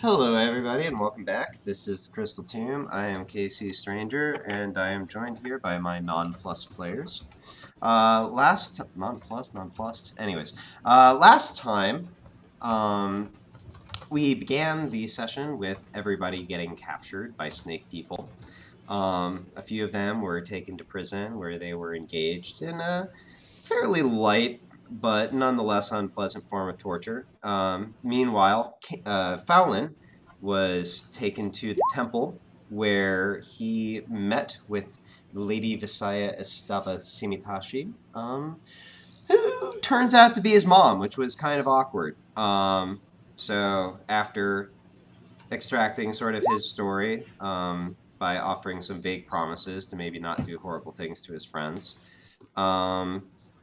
Hello, everybody, and welcome back. This is the Crystal Tomb. I am kcStranger, and I am joined here by my non-plus players. Last time, we began the session with everybody getting captured by snake people. A few of them were taken to prison where they were engaged in a fairly light but nonetheless unpleasant form of torture. Meanwhile, Fowlin was taken to the temple where he met with Lady Visaya Estava Simitashi, who turns out to be his mom, which was kind of awkward. So after extracting sort of his story by offering some vague promises to maybe not do horrible things to his friends,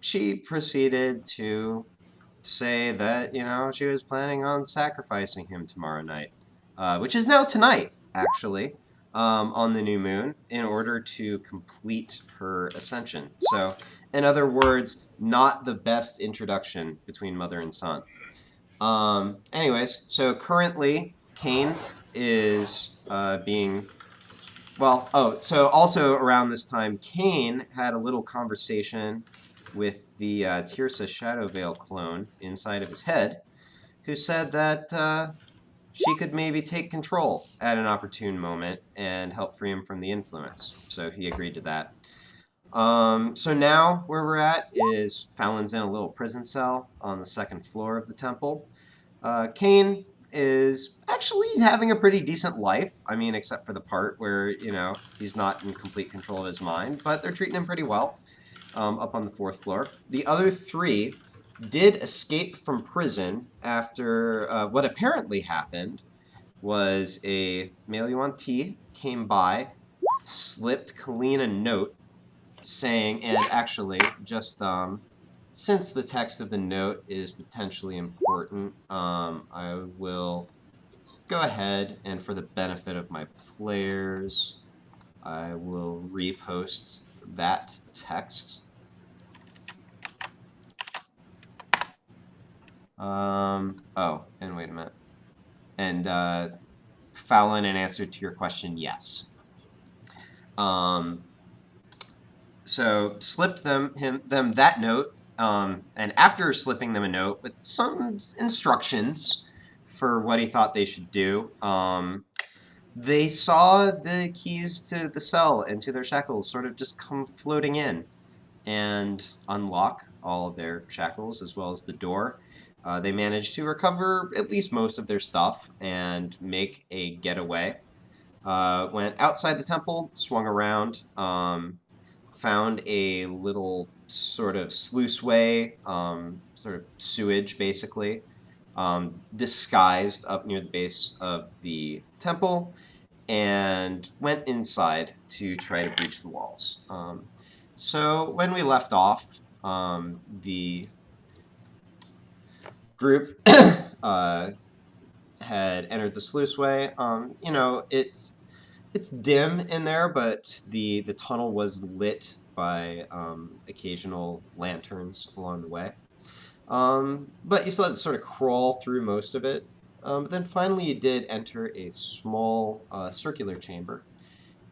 she proceeded to say that, she was planning on sacrificing him tomorrow night, which is now tonight, actually, on the new moon, in order to complete her ascension. So, in other words, not the best introduction between mother and son. Anyways, so currently, Cain is being so also around this time, Cain had a little conversation with the Tirsa Shadow Veil clone inside of his head, who said that she could maybe take control at an opportune moment and help free him from the influence. So he agreed to that. So now where we're at is Fallon's in a little prison cell on the second floor of the temple. Cain is actually having a pretty decent life. I mean, except for the part where, he's not in complete control of his mind, but they're treating him pretty well up on the fourth floor. The other three did escape from prison after what apparently happened was a male Yuan T came by, slipped Colleen a note saying, and actually just since the text of the note is potentially important, I will go ahead and for the benefit of my players, I will repost that text. Oh, and wait a minute. And Fallon, in answer to your question, yes. So slipped them that note, and after slipping them a note with some instructions for what he thought they should do, they saw the keys to the cell and to their shackles sort of just come floating in and unlock all of their shackles as well as the door. They managed to recover at least most of their stuff and make a getaway. Went outside the temple, swung around, found a little sort of sluiceway, sort of sewage basically, disguised up near the base of the temple, and went inside to try to breach the walls. So when we left off, the group had entered the sluiceway. It's dim in there, but the tunnel was lit by occasional lanterns along the way. But you still had to sort of crawl through most of it. But then finally you did enter a small circular chamber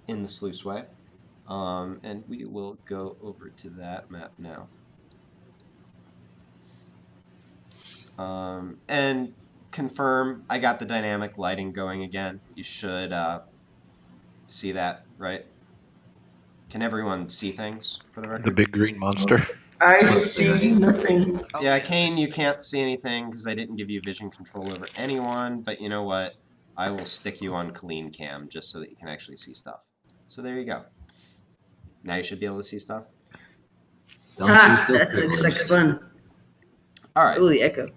in the sluiceway. And we will go over to that map now. And confirm, I got the dynamic lighting going again. You should see that, right? Can everyone see things for the record? The big green monster. I see nothing. Yeah, Cain, you can't see anything because I didn't give you vision control over anyone, but you know what? I will stick you on clean cam just so that you can actually see stuff. So there you go. Now you should be able to see stuff. Ah, that looks like fun. All right. Ooh, the echo.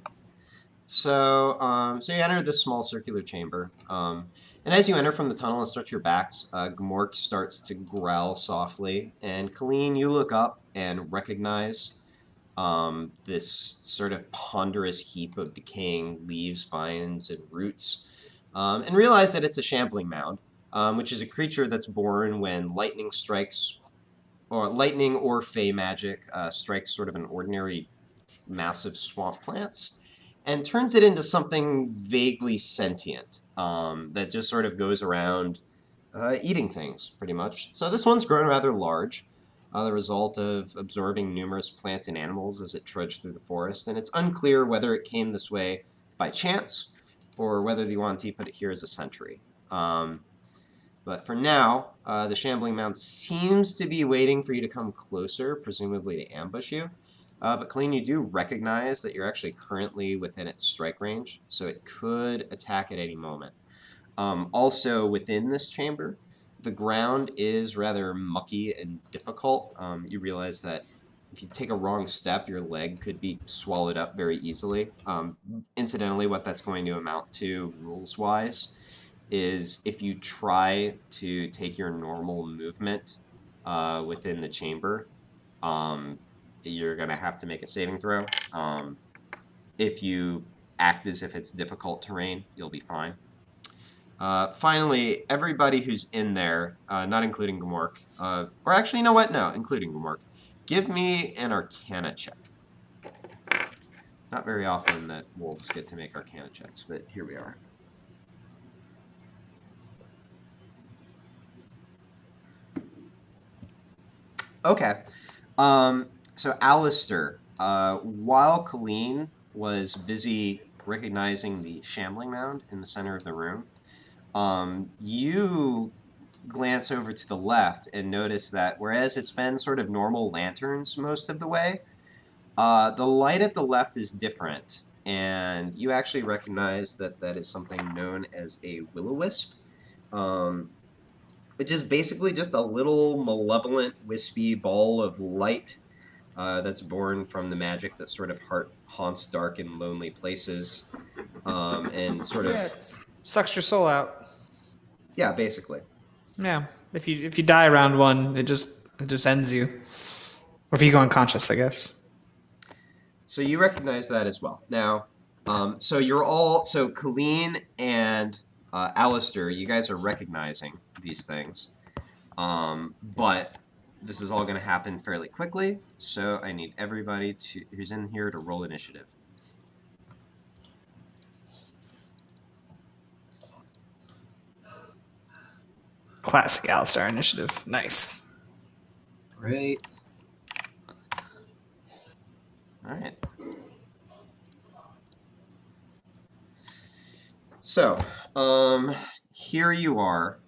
So, so you enter this small circular chamber, and as you enter from the tunnel and stretch your backs, Gmork starts to growl softly, and Colleen, you look up and recognize this sort of ponderous heap of decaying leaves, vines, and roots, and realize that it's a Shambling mound, which is a creature that's born when lightning strikes, or lightning or fey magic strikes sort of an ordinary massive swamp plants. and turns it into something vaguely sentient that just sort of goes around eating things, pretty much. So this one's grown rather large, the result of absorbing numerous plants and animals as it trudged through the forest, and it's unclear whether it came this way by chance or whether the Yuan-Ti put it here as a sentry. But for now, the Shambling Mound seems to be waiting for you to come closer, presumably to ambush you. But Colleen, you do recognize that you're actually currently within its strike range, so it could attack at any moment. Also, within this chamber, the ground is rather mucky and difficult. You realize that if you take a wrong step, your leg could be swallowed up very easily. Incidentally, what that's going to amount to, rules-wise, is if you try to take your normal movement within the chamber, um, you're going to have to make a saving throw. If you act as if it's difficult terrain, you'll be fine. Finally, everybody who's in there, not including Gmork, or actually, you know what? No, including Gmork, give me an Arcana check. Not very often that wolves get to make Arcana checks, but here we are. Okay. So Alistair, while Colleen was busy recognizing the Shambling Mound in the center of the room, you glance over to the left and notice that whereas it's been sort of normal lanterns most of the way, the light at the left is different, and you actually recognize that that is something known as a will-o-wisp, which is basically just a little malevolent, wispy ball of light that's born from the magic that sort of haunts dark and lonely places, and sort of it sucks your soul out. yeah, basically. Yeah, if you die around one, it just ends you, or if you go unconscious, I guess. So you recognize that as well. Now, so you're all so Colleen and Alistair, you guys are recognizing these things, but this is all going to happen fairly quickly. So I need everybody who's in here to roll initiative. Classic Alistar initiative. Nice. Great. All right. So, here you are.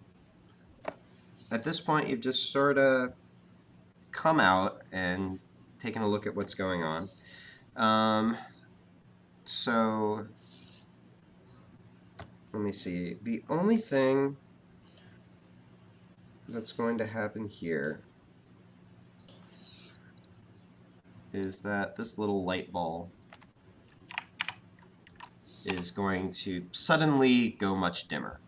At this point, you've just sort of come out and taken a look at what's going on. So, let me see. The only thing that's going to happen here is that this little light ball is going to suddenly go much dimmer.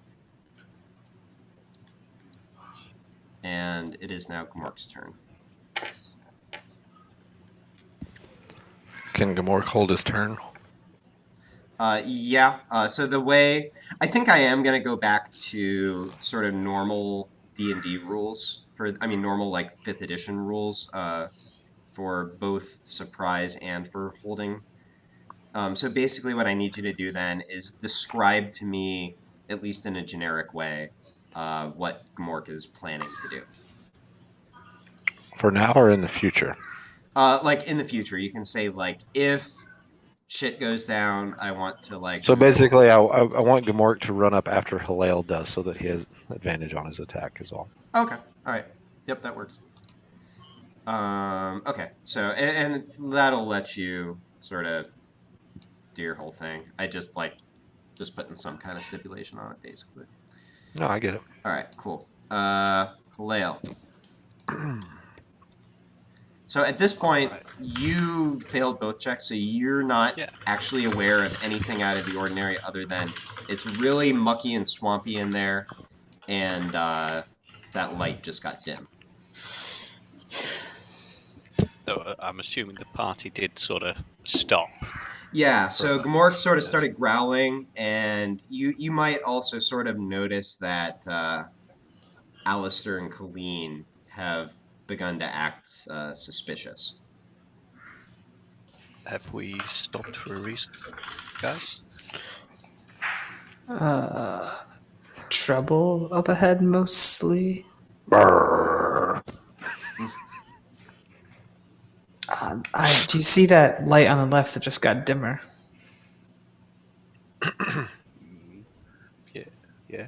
And it is now Gmork's turn. Can Gmork hold his turn? Yeah, so the way... I think I am going to go back to sort of normal D&D rules. Normal, like, 5th edition rules for both surprise and for holding. So basically what I need you to do then is describe to me, at least in a generic way, what Gmork is planning to do. For now or in the future? Like, in the future, you can say, like, if shit goes down, I want to, like... So basically, I want Gmork to run up after Halel does so that he has advantage on his attack is all. Okay, alright. Yep, that works. Okay, so, and that'll let you sort of do your whole thing. I just putting some kind of stipulation on it, basically. No, I get it. Alright, cool. Halel. So at this point, you failed both checks, so you're not actually aware of anything out of the ordinary other than it's really mucky and swampy in there, and that light just got dim. So I'm assuming the party did sort of stop. Yeah, so Gmork sort of started growling, and you might also sort of notice that Alistair and Colleen have begun to act suspicious. Have we stopped for a reason? guys? Trouble up ahead mostly. Brrr. Do you see that light on the left that just got dimmer? Yeah, yeah.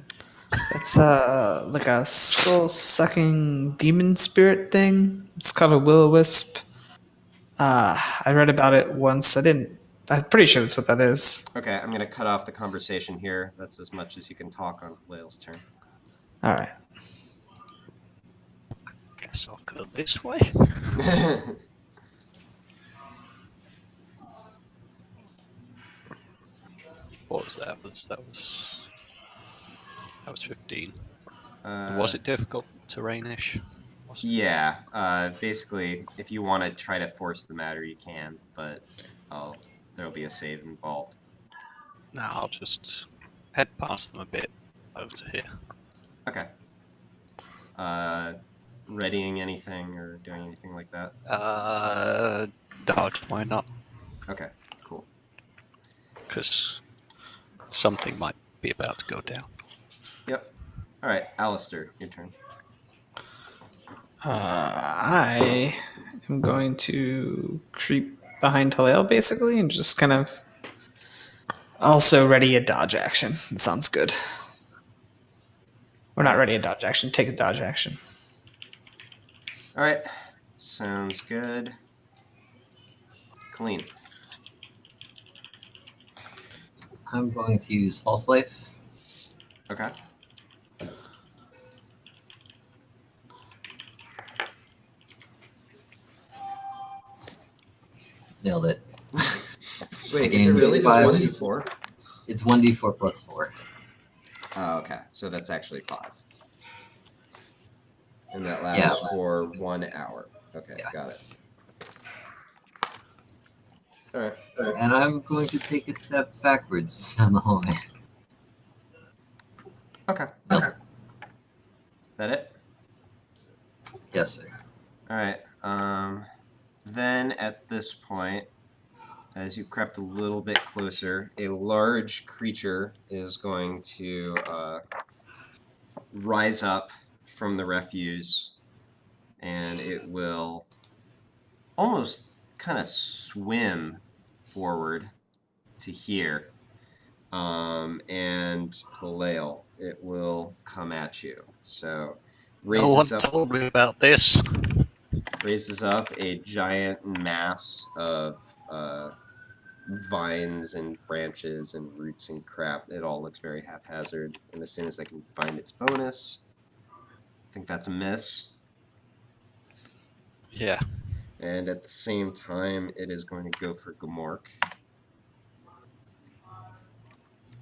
It's like a soul-sucking demon spirit thing. It's called a will-o-wisp. I read about it once. I'm pretty sure that's what that is. Okay, I'm gonna cut off the conversation here. That's as much as you can talk on Whale's turn. All right. Guess I'll go this way. What was that? That was 15. Was it difficult terrain-ish? Yeah, basically, if you want to try to force the matter, you can, but there'll be a save involved. No, I'll just head past them a bit over to here. Okay. Readying anything or doing anything like that? Dodge, why not? Okay, cool. Because something might be about to go down. Yep. All right, Alistair, your turn. I am going to creep behind Halil basically and just kind of also ready a dodge action. That sounds good. We're not ready a dodge action. Take a dodge action. All right, sounds good. Clean. I'm going to use False Life. Okay. Nailed it. Wait, is it really just 1d4? It's 1d4 plus 4. Oh, okay. So that's actually 5. And that lasts for 1 hour. Okay, Yeah. got it. All right. And I'm going to take a step backwards down the hallway. Okay. Yep. That it? Yes, sir. All right. Then at this point, as you crept a little bit closer, a large creature is going to rise up from the refuse, and it will almost kind of swim forward to here. And Halil, it will come at you. So No one raises up. told me about this. Raises up a giant mass of vines and branches and roots and crap. It all looks very haphazard. And as soon as I can find its bonus, I think that's a miss. Yeah. And at the same time, it is going to go for Gamork.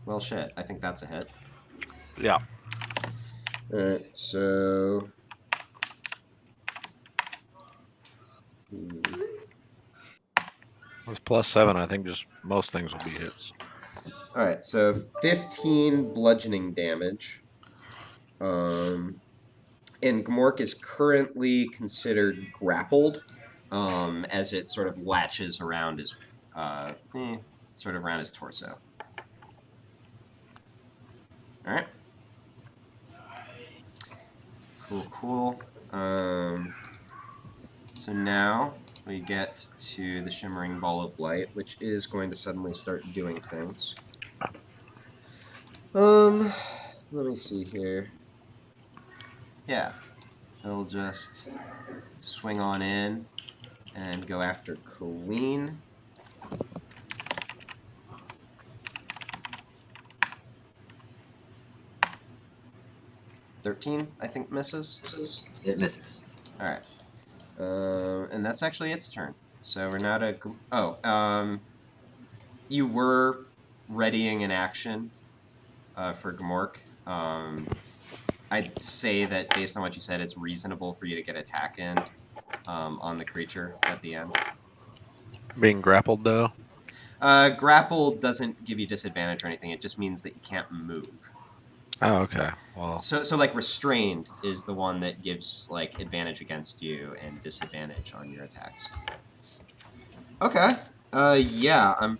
Well, shit. I think that's a hit. Yeah. Alright, so... With +7, I think just most things will be hits. Alright, so 15 bludgeoning damage. And Gamork is currently considered grappled, as it sort of latches around his, sort of around his torso. Alright. Cool. So now we get to the shimmering ball of light, which is going to suddenly start doing things. Let me see here. Yeah, it'll just swing on in and go after Colleen. $13, I think, misses. It misses. All right. And that's actually its turn. So we're not a... you were readying an action for Gamork. I'd say that based on what you said, it's reasonable for you to get attack in on the creature at the end. Being grappled, though? Grapple doesn't give you disadvantage or anything. It just means that you can't move. Oh, okay. Well, So like restrained is the one that gives like advantage against you and disadvantage on your attacks. Okay. Yeah,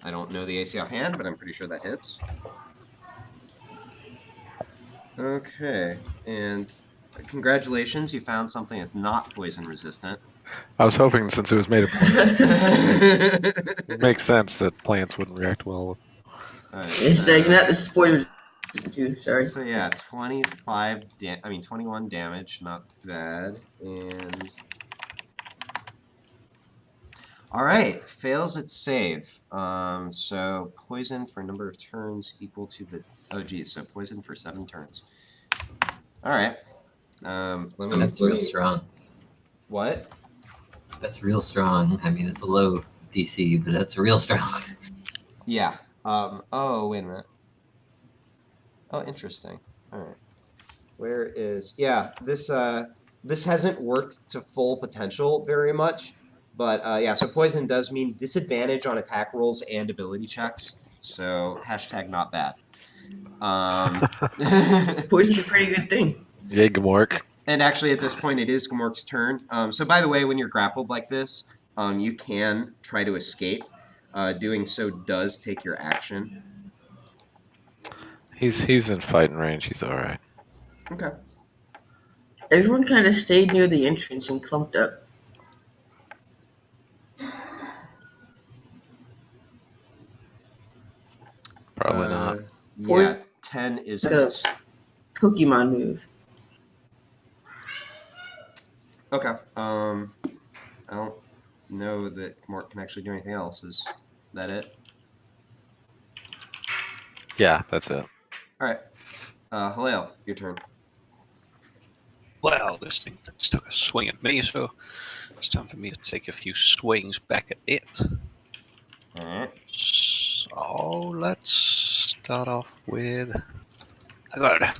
I don't know the AC offhand, but I'm pretty sure that hits. Okay, and congratulations, you found something that's not poison resistant. I was hoping since it was made of plants, it Alright, makes sense that plants wouldn't react well with. It's like not the spoilers too. Sorry. so yeah, 21 damage, not bad. And all right, fails its save. So poison for a number of turns equal to the. Oh geez, so poison for 7 turns. All right. Let me. That's real strong. What? That's real strong. I mean, it's a low DC, but that's real strong. Yeah. Oh wait a minute. Oh, interesting. All right. Where is? Yeah. This hasn't worked to full potential very much. But yeah, so poison does mean disadvantage on attack rolls and ability checks. So hashtag not bad. Poison's a pretty good thing. Yay, Gamork. And actually, at this point, it is Gamork's turn. So by the way, when you're grappled like this, you can try to escape. Doing so does take your action. He's in fighting range. He's all right. Okay. Everyone kind of stayed near the entrance and clumped up. Probably not. Yeah, 10 is a Go. miss. Pokemon move. Okay. I don't know that Gamork can actually do anything else. Is that it? Yeah, that's it. All right. Halil, your turn. Well, this thing just took a swing at me, so it's time for me to take a few swings back at it. All right. So let's start off with I got a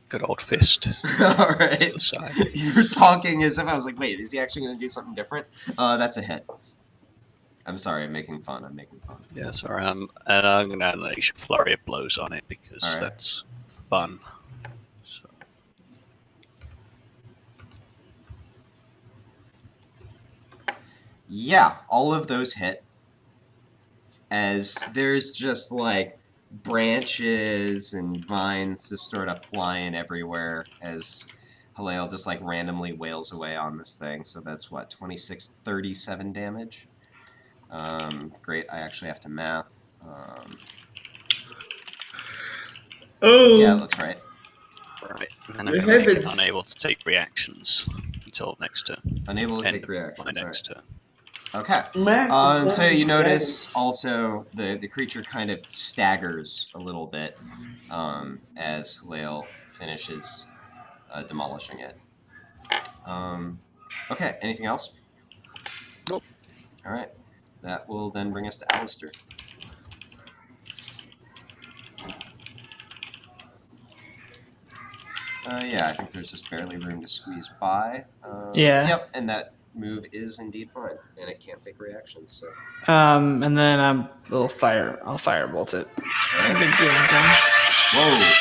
good old fist All to right. the side. You're talking as if I was like, wait, is he actually going to do something different? That's a hit. I'm sorry, I'm making fun. I'm making fun. Yeah, sorry, and I'm gonna unleash a flurry of blows on it because All right. that's fun. So, Yeah, all of those hit. As there's just like branches and vines just sort of flying everywhere as Halil just like randomly wails away on this thing. So that's what, 26, 37 damage. Great, I actually have to math. Oh. Yeah, it looks right. right, and I'm The gonna make it heavens. unable to take reactions until next turn. Unable to End take of my reactions. next turn. Okay. So you notice also the creature kind of staggers a little bit as Halil finishes demolishing it. Okay, anything else? Nope. All right. That will then bring us to Alistair. Yeah, I think there's just barely room to squeeze by. Yeah. Yep, and that move is indeed fine, and it can't take reactions. So. And then I'll firebolt it. Whoa!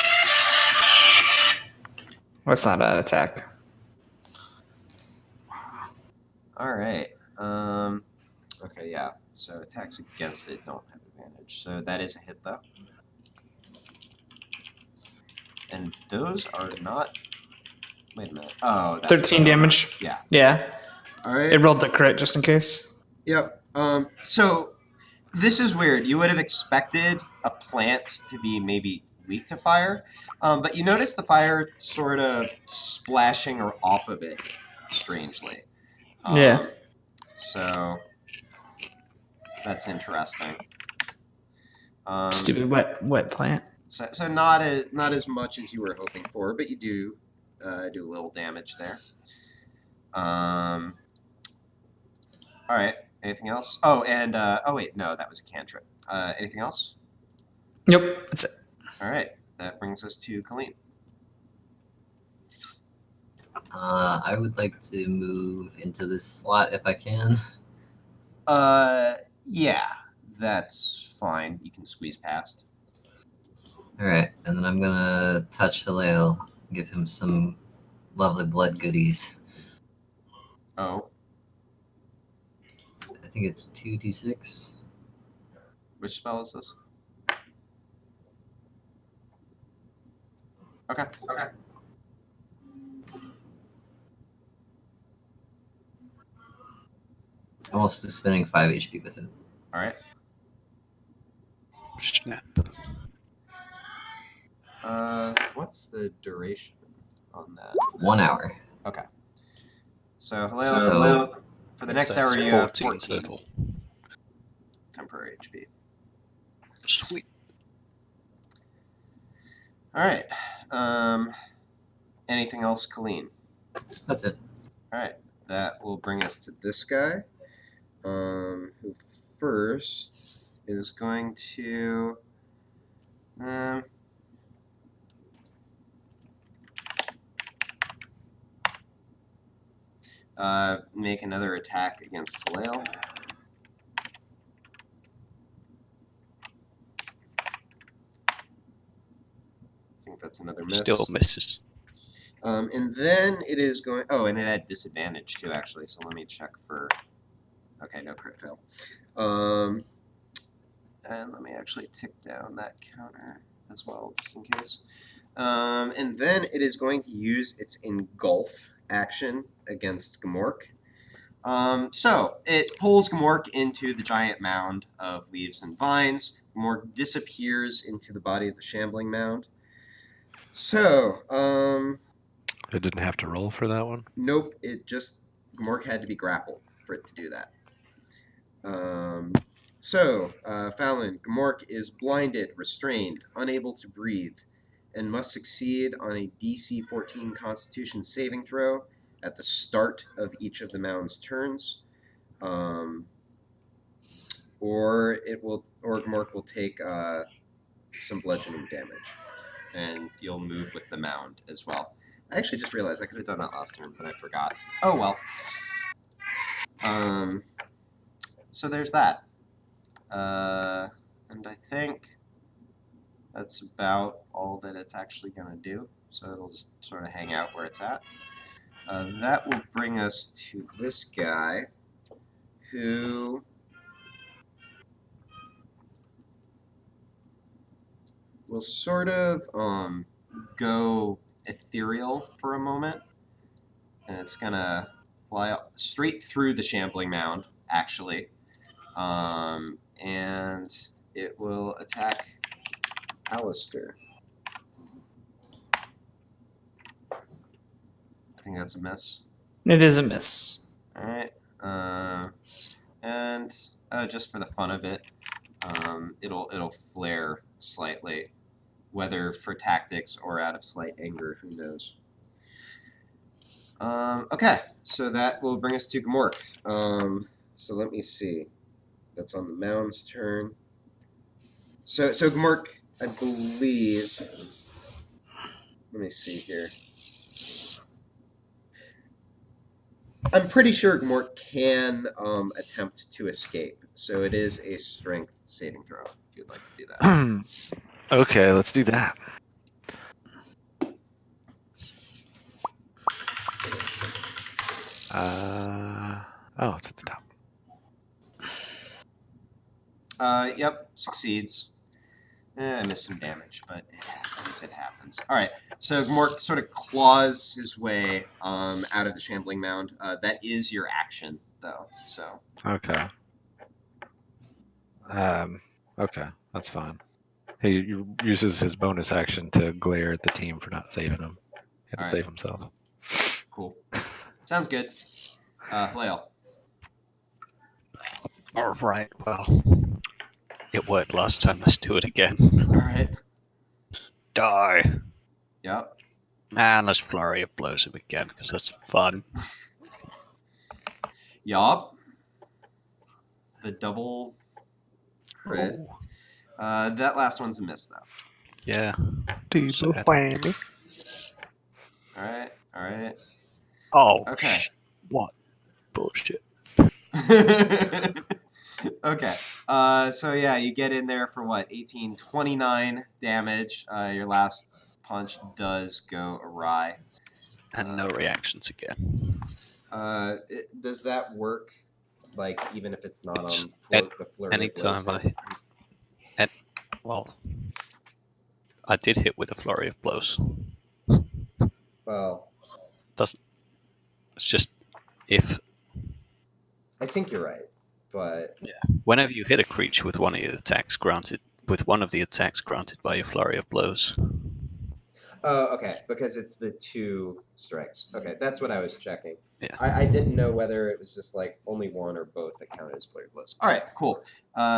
That's not an attack. All right. Okay, yeah. So attacks against it don't have advantage. So that is a hit, though. And those are not. Wait a minute. Oh, that's 13 damage. Yeah. Yeah. All right. It rolled the crit just in case. Yep. So this is weird. You would have expected a plant to be maybe weak to fire, but you notice the fire sort of splashing or off of it strangely. Yeah. So that's interesting. Stupid wet plant. So not as much as you were hoping for, but you do do a little damage there. All right. Anything else? Oh, and oh wait, no, that was a cantrip. Anything else? Nope. That's it. All right. That brings us to Colleen. I would like to move into this slot if I can. Yeah, that's fine. You can squeeze past. Alright, and then I'm gonna touch Halil, give him some lovely blood goodies. Oh, I think it's 2d6. Which spell is this? Okay. I'm also spending 5 HP with it. All right. Snap. What's the duration on that? 1 hour. Okay. So, Halil, So- for the next So hour, it's you have 14 14 total. temporary HP. Sweet. All right. Anything else, Colleen? That's it. All right. That will bring us to this guy, who first is going to. Make another attack against Halil. I think that's another miss. Still misses. And then it is going. Oh, and it had disadvantage too, actually. So let me check for. Okay, no crit fail. And let me actually tick down that counter as well, just in case. And then it is going to use its engulf action against Gmork. So it pulls Gmork into the giant mound of leaves and vines. Gmork disappears into the body of the shambling mound. So, It didn't have to roll for that one. nope, Gmork had to be grappled for it to do that. Fallon, Gmork is blinded, restrained, unable to breathe, and must succeed on a DC 14 Constitution saving throw at the start of each of the mound's turns. Or Gmork will take some bludgeoning damage, and you'll move with the mound as well. I actually just realized I could have done that last turn, but I forgot. Oh well. So there's that. And I think that's about all that it's actually going to do. So it'll just sort of hang out where it's at. That will bring us to this guy, who will sort of go ethereal for a moment. And it's going to fly up straight through the shambling mound, actually. And it will attack Alistair. I think that's a miss. It is a miss. All right. And just for the fun of it, it'll flare slightly, whether for tactics or out of slight anger, who knows. Okay, so that will bring us to Gmork. So let me see. That's on the mound's turn. So Gmork, I believe. Let me see here. I'm pretty sure Gmork can attempt to escape. So it is a strength saving throw, if you'd like to do that. Okay, let's do that. Oh, it's at the top. Yep, succeeds. I missed some damage, but it happens. All right, so Gmork sort of claws his way out of the shambling mound. That is your action, though. So. Okay. Okay, that's fine. He uses his bonus action to glare at the team for not saving him. He had to All right. save himself. Cool. Sounds good. Halil. All right. Well, it worked last time. Let's do it again. All right. Die. Yep. And let's flurry of blows him again because that's fun. Yup. The double crit. Oh, That last one's a miss, though. yeah. Double Sad. whammy. All right. All right. Oh. Okay. What bullshit. Okay. So yeah, you get in there for what? 18, 29 damage. Your last punch does go awry. And no reactions again. Does that work? Like even if it's not on At the flurry of blows Anytime thing? Well, I did hit with a flurry of blows. Well, It's just if I think you're right, but whenever you hit a creature with one of the attacks granted by your flurry of blows. oh, okay, because it's the 2 strikes. Okay, that's what I was checking. Yeah. I didn't know whether it was just like only one or both that counted as flurry blows. All right, cool.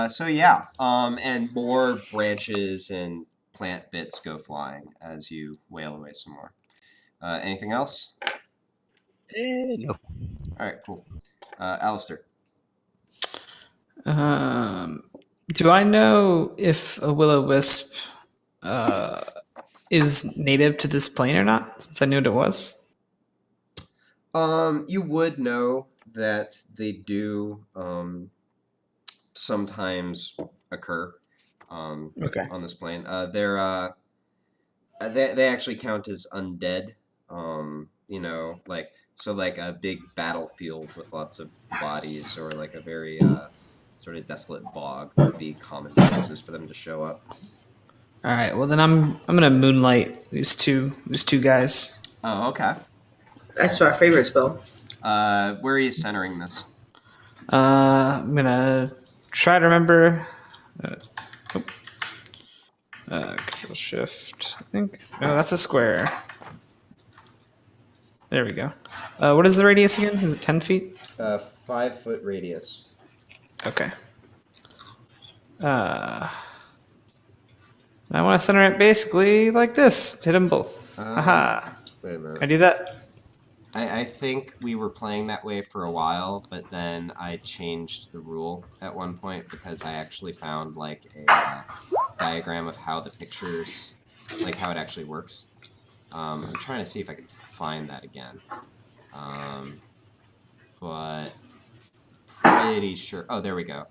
So yeah, and more branches and plant bits go flying as you wail away some more. Anything else? No. All right, cool. Alistair. Do I know if a will-o-wisp is native to this plane or not? Since I knew what it was. You would know that they do sometimes occur Okay. on this plane. They actually count as undead. You know, like so like a big battlefield with lots of bodies, or like a very sort of desolate bog would be common places for them to show up. All right. Well, then I'm gonna moonlight these two guys. Oh, okay. That's my favorite spell. Where are you centering this? I'm gonna try to remember. Control Shift. I think. Oh, that's a square. There we go. What is the radius again? Is it 10 feet? 5-foot radius. Okay. I want to center it basically like this. Hit them both. Haha. Wait a minute. Can I do that? I think we were playing that way for a while, but then I changed the rule at one point because I actually found like a diagram of how the pictures, like how it actually works. I'm trying to see if I can find that again. But pretty sure. Oh, there we go.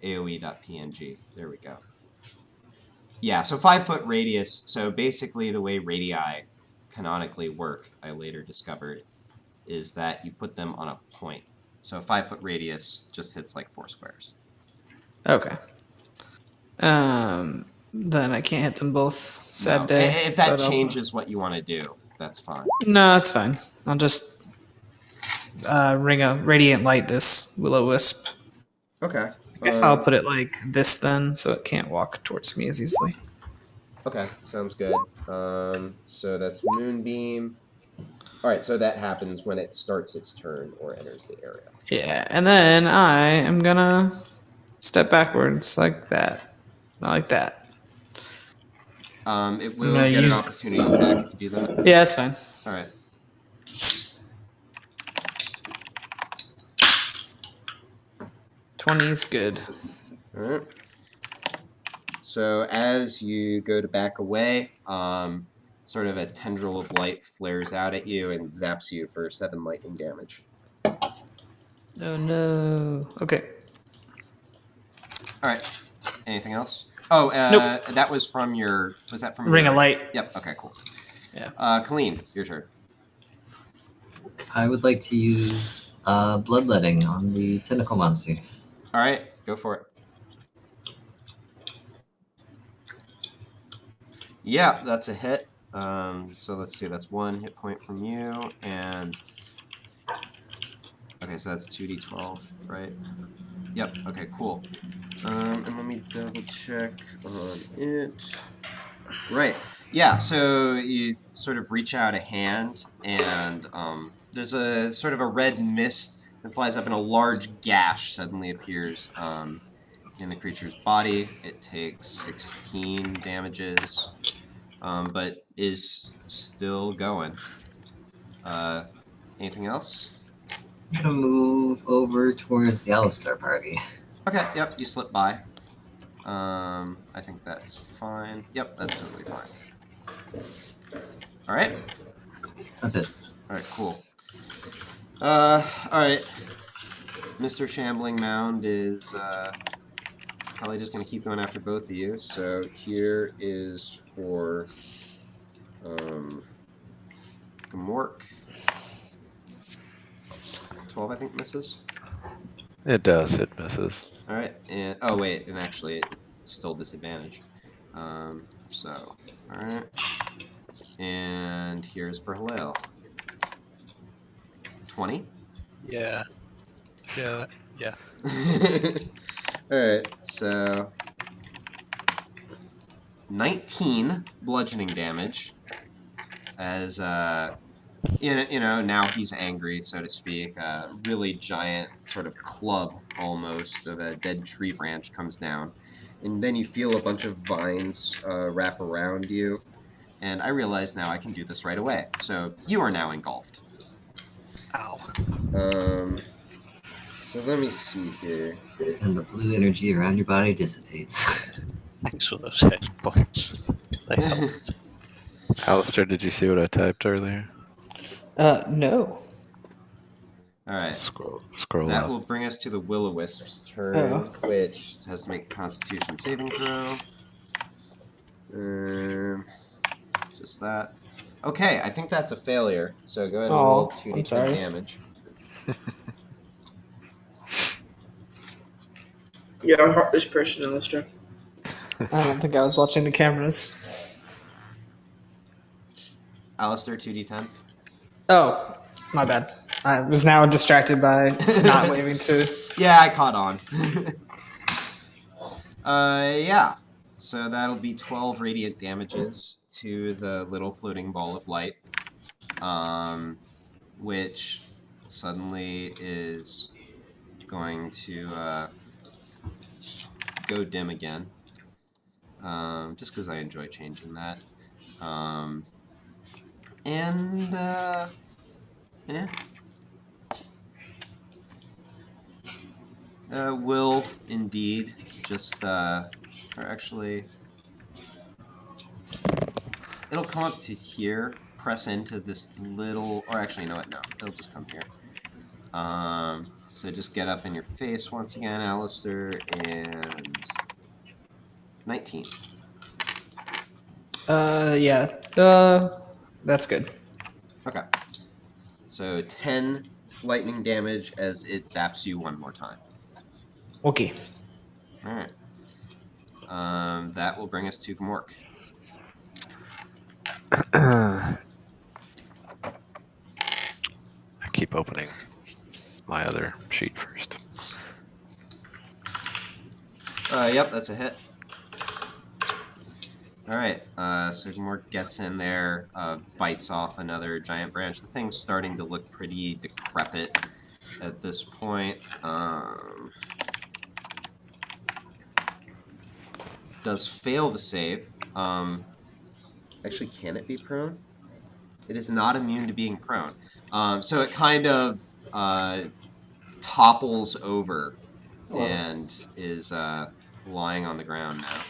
AOE.png. There we go. Yeah, so 5-foot radius. So basically, the way radii canonically work, I later discovered, is that you put them on a point. So a 5-foot radius just hits like 4 squares. Okay. Then I can't hit them both. Sad No. day. If that but I'll- changes what you want to do, that's fine. No, that's fine. I'll just ring a radiant light this will-o-wisp. Okay. I guess I'll put it like this then, so it can't walk towards me as easily. Okay, sounds good. So that's Moonbeam. All right, so that happens when it starts its turn or enters the area. Yeah, and then I am gonna step backwards like that, not like that. It will gonna get use- an opportunity attack if you do that. Yeah, that's fine. All right. $20 is good. All right. So as you go to back away, sort of a tendril of light flares out at you and zaps you for 7 lightning damage. Oh no. Okay. All right. Anything else? Oh, Nope. that was from your. Was that from Ring your, of light. Yep. Okay. Cool. Yeah. Colleen, your turn. I would like to use bloodletting on the tentacle monster. All right. Go for it. Yeah, that's a hit. So let's see. That's 1 hit point from you, and okay, so that's 2d12, right? Yep. Okay. Cool. And let me double check on it. Right. Yeah. So you sort of reach out a hand, and there's a sort of a red mist that flies up, and a large gash suddenly appears in the creature's body. It takes 16 damages, but is still going. Anything else? I'm gonna move over towards the Alistar party. Okay, yep, you slip by. I think that's fine. Yep, that's totally fine. Alright. That's it. Alright, cool. Alright. Mr. Shambling Mound is probably just gonna keep going after both of you. So here is for Gamork. 12, I think, misses. It does. It misses. Alright, and oh wait, and actually it's still disadvantage. So, alright. And here's for Halil. 20? Yeah. Yeah. Alright, so 19 bludgeoning damage as now he's angry, so to speak. A really giant sort of club almost of a dead tree branch comes down, and then you feel a bunch of vines wrap around you. And I realize now I can do this right away. So you are now engulfed. Ow. So let me see here. And the blue energy around your body dissipates. Thanks for those hit points. They helped. Alistair, did you see what I typed earlier? No. All right. Scroll That up. will bring us to the Will-O-Wisp's turn, which has to make a Constitution saving throw. Just that. Okay, I think that's a failure. So go ahead and roll 2d10 damage. You're a heartless person, Alistair. I don't think I was watching the cameras. Alistair, 2d10. Oh, my bad. I was now distracted by not waving to. Yeah, I caught on. Yeah. So that'll be 12 radiant damages to the little floating ball of light, which suddenly is going to go dim again, just because I enjoy changing that. Will indeed just, or actually, it'll come up to here, press into this little, or actually, you know what, no, it'll just come here. So just get up in your face once again, Alistair, and 19. Yeah. That's good. Okay. So 10 lightning damage as it zaps you one more time. Okay. Alright. That will bring us to Gmork. I keep opening my other sheet first. Yep, that's a hit. Alright, so Gmork gets in there, bites off another giant branch. The thing's starting to look pretty decrepit at this point. Does fail the save. Actually, can it be prone? It is not immune to being prone. So it kind of topples over and is lying on the ground now.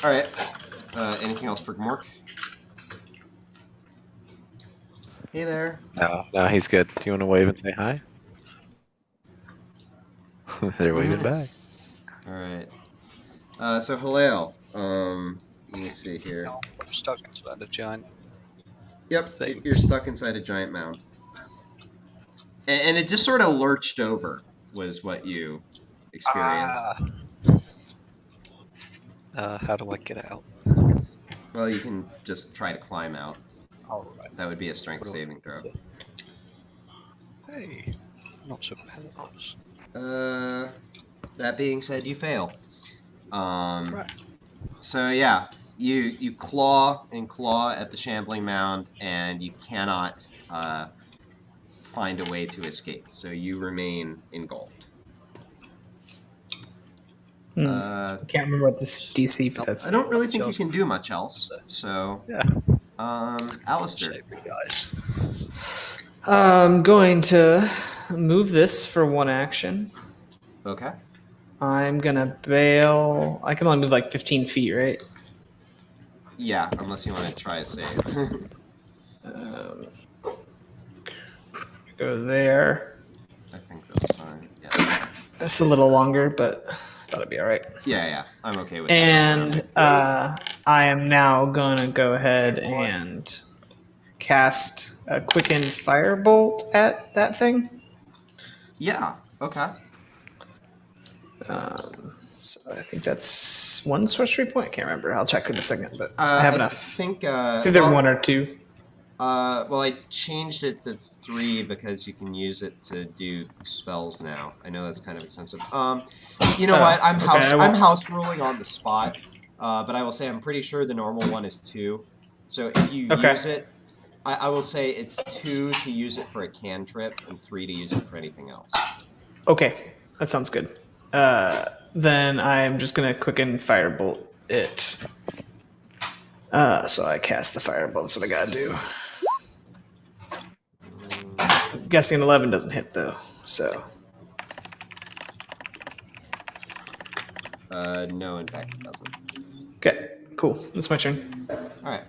Alright. Anything else for Gmork? Hey there. No, he's good. Do you want to wave and say hi? They're waving back. Alright. So Halil, let me see here. No, I'm stuck inside a giant. Yep, Thing. you're stuck inside a giant mound. And it just sort of lurched over, was what you experienced. How do I get out? Well, you can just try to climb out. Alright. That would be a strength saving throw. Hey, not so bad at those. That being said, you fail. Right. So yeah, you claw and claw at the Shambling mound, and you cannot find a way to escape. So you remain engulfed. I can't remember what this DC for that's. I don't really think you can do much else. So Yeah. Alistair. Save me, guys. I'm going to move this for one action. Okay. I'm gonna bail. I can only move like 15 feet, right? Yeah, unless you want to try a save. Go there. I think that's fine. Yeah, that's fine. That's a little longer, but that'll be all right. Yeah, I'm okay with And that. I am now gonna go ahead and cast a quicken firebolt at that thing. Yeah, okay. So I think that's 1 sorcery point. I can't remember. I'll check in a second, but I have enough. Think It's either 1 or 2. well, I changed it to 3 because you can use it to do spells now. I know that's kind of expensive. You know what? I'm house ruling on the spot. But I will say I'm pretty sure the normal one is 2. So if you use it, I will say it's 2 to use it for a cantrip and 3 to use it for anything else. Okay, that sounds good. Then I'm just gonna quicken firebolt it. So I cast the firebolt. That's what I gotta do. I'm guessing 11 doesn't hit though. So No, in fact, it doesn't. okay, cool. That's my turn. All right.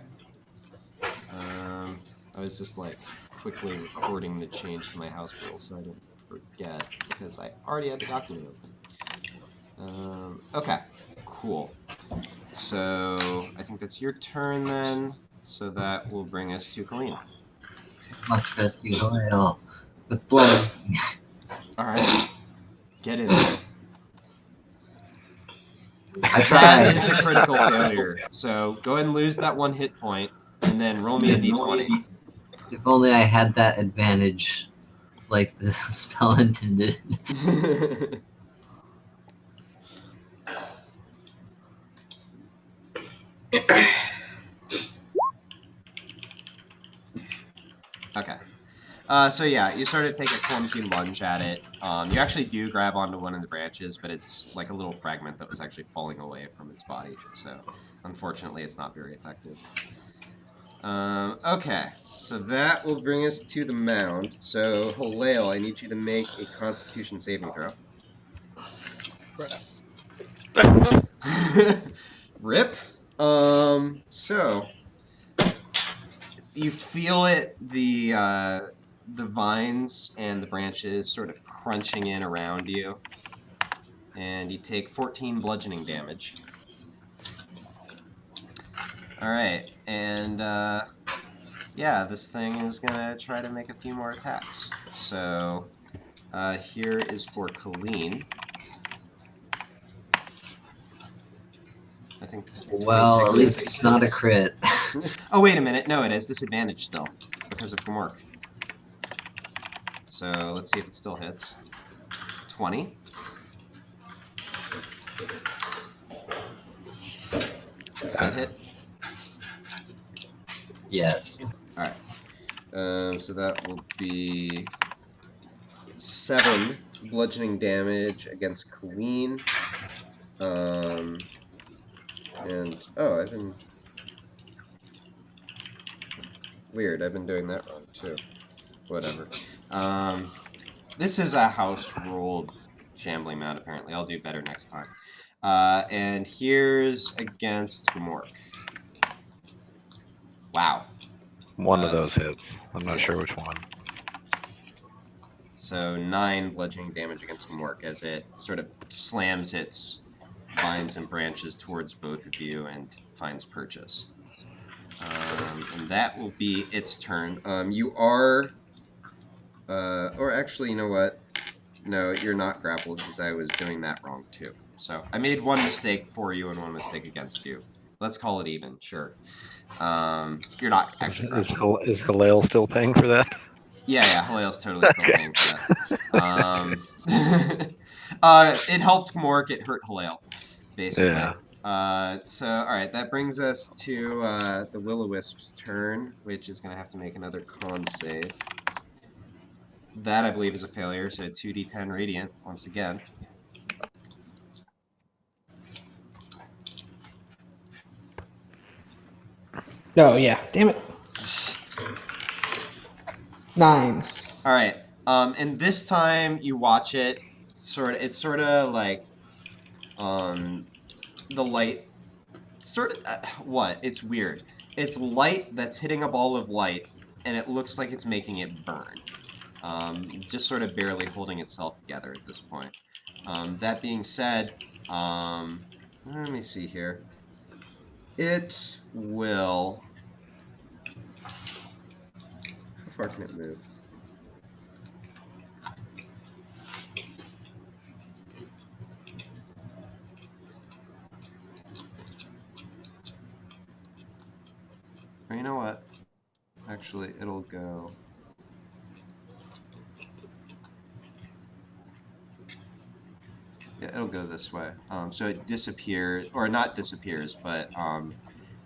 I was just like quickly recording the change to my house rules so I didn't forget because I already had the document open. Okay, cool. So I think that's your turn then. So that will bring us to Colleen. Must rescue Halil with blood. All right, get in there. I That tried. is a critical failure. So go ahead and lose that 1 hit point, and then roll me a d20. If only I had that advantage, like the spell intended. Okay. So yeah, you sort of take a clumsy lunge at it. You actually do grab onto one of the branches, but it's like a little fragment that was actually falling away from its body. So unfortunately, it's not very effective. Okay, so that will bring us to the mound. So Halil, I need you to make a Constitution saving throw. Rip. So you feel it, the vines and the branches sort of crunching in around you, and you take 14 bludgeoning damage. All right, and yeah, this thing is gonna try to make a few more attacks. So here is for Colleen. I think Well, 26 at least it's not a crit. Oh, wait a minute. No, it is disadvantage still because of homework. So let's see if it still hits. 20. Does that hit? Yes. All right. So that will be 7 bludgeoning damage against Colleen. And oh, I've been weird. I've been doing that wrong too. Whatever. This is a house ruled shambling mount. Apparently, I'll do better next time. And here's against Gmork. Wow. One of those hits. I'm not sure which one. So 9 bludgeoning damage against Gmork as it sort of slams its vines and branches towards both of you and finds purchase. And that will be its turn. You are... or actually, you know what? No, you're not grappled because I was doing that wrong too. So I made 1 mistake for you and 1 mistake against you. Let's call it even, sure. You're not actually grappled. Is Halil still paying for that? Yeah, Halil's totally still paying for that. It helped Mork, it hurt Halil, basically. Yeah. So, alright, that brings us to the Will-O-Wisp's turn, which is going to have to make another con save. That, I believe, is a failure, so 2d10 Radiant, once again. Oh yeah, damn it. 9. All right. And this time you watch it. It's sort of like, the light. Sort of what? It's weird. It's light that's hitting a ball of light, and it looks like it's making it burn. Just sort of barely holding itself together at this point. That being said, let me see here. It will. How far can it move? Or you know what? Actually, it'll go. Yeah, it'll go this way. So it disappears, or not disappears, but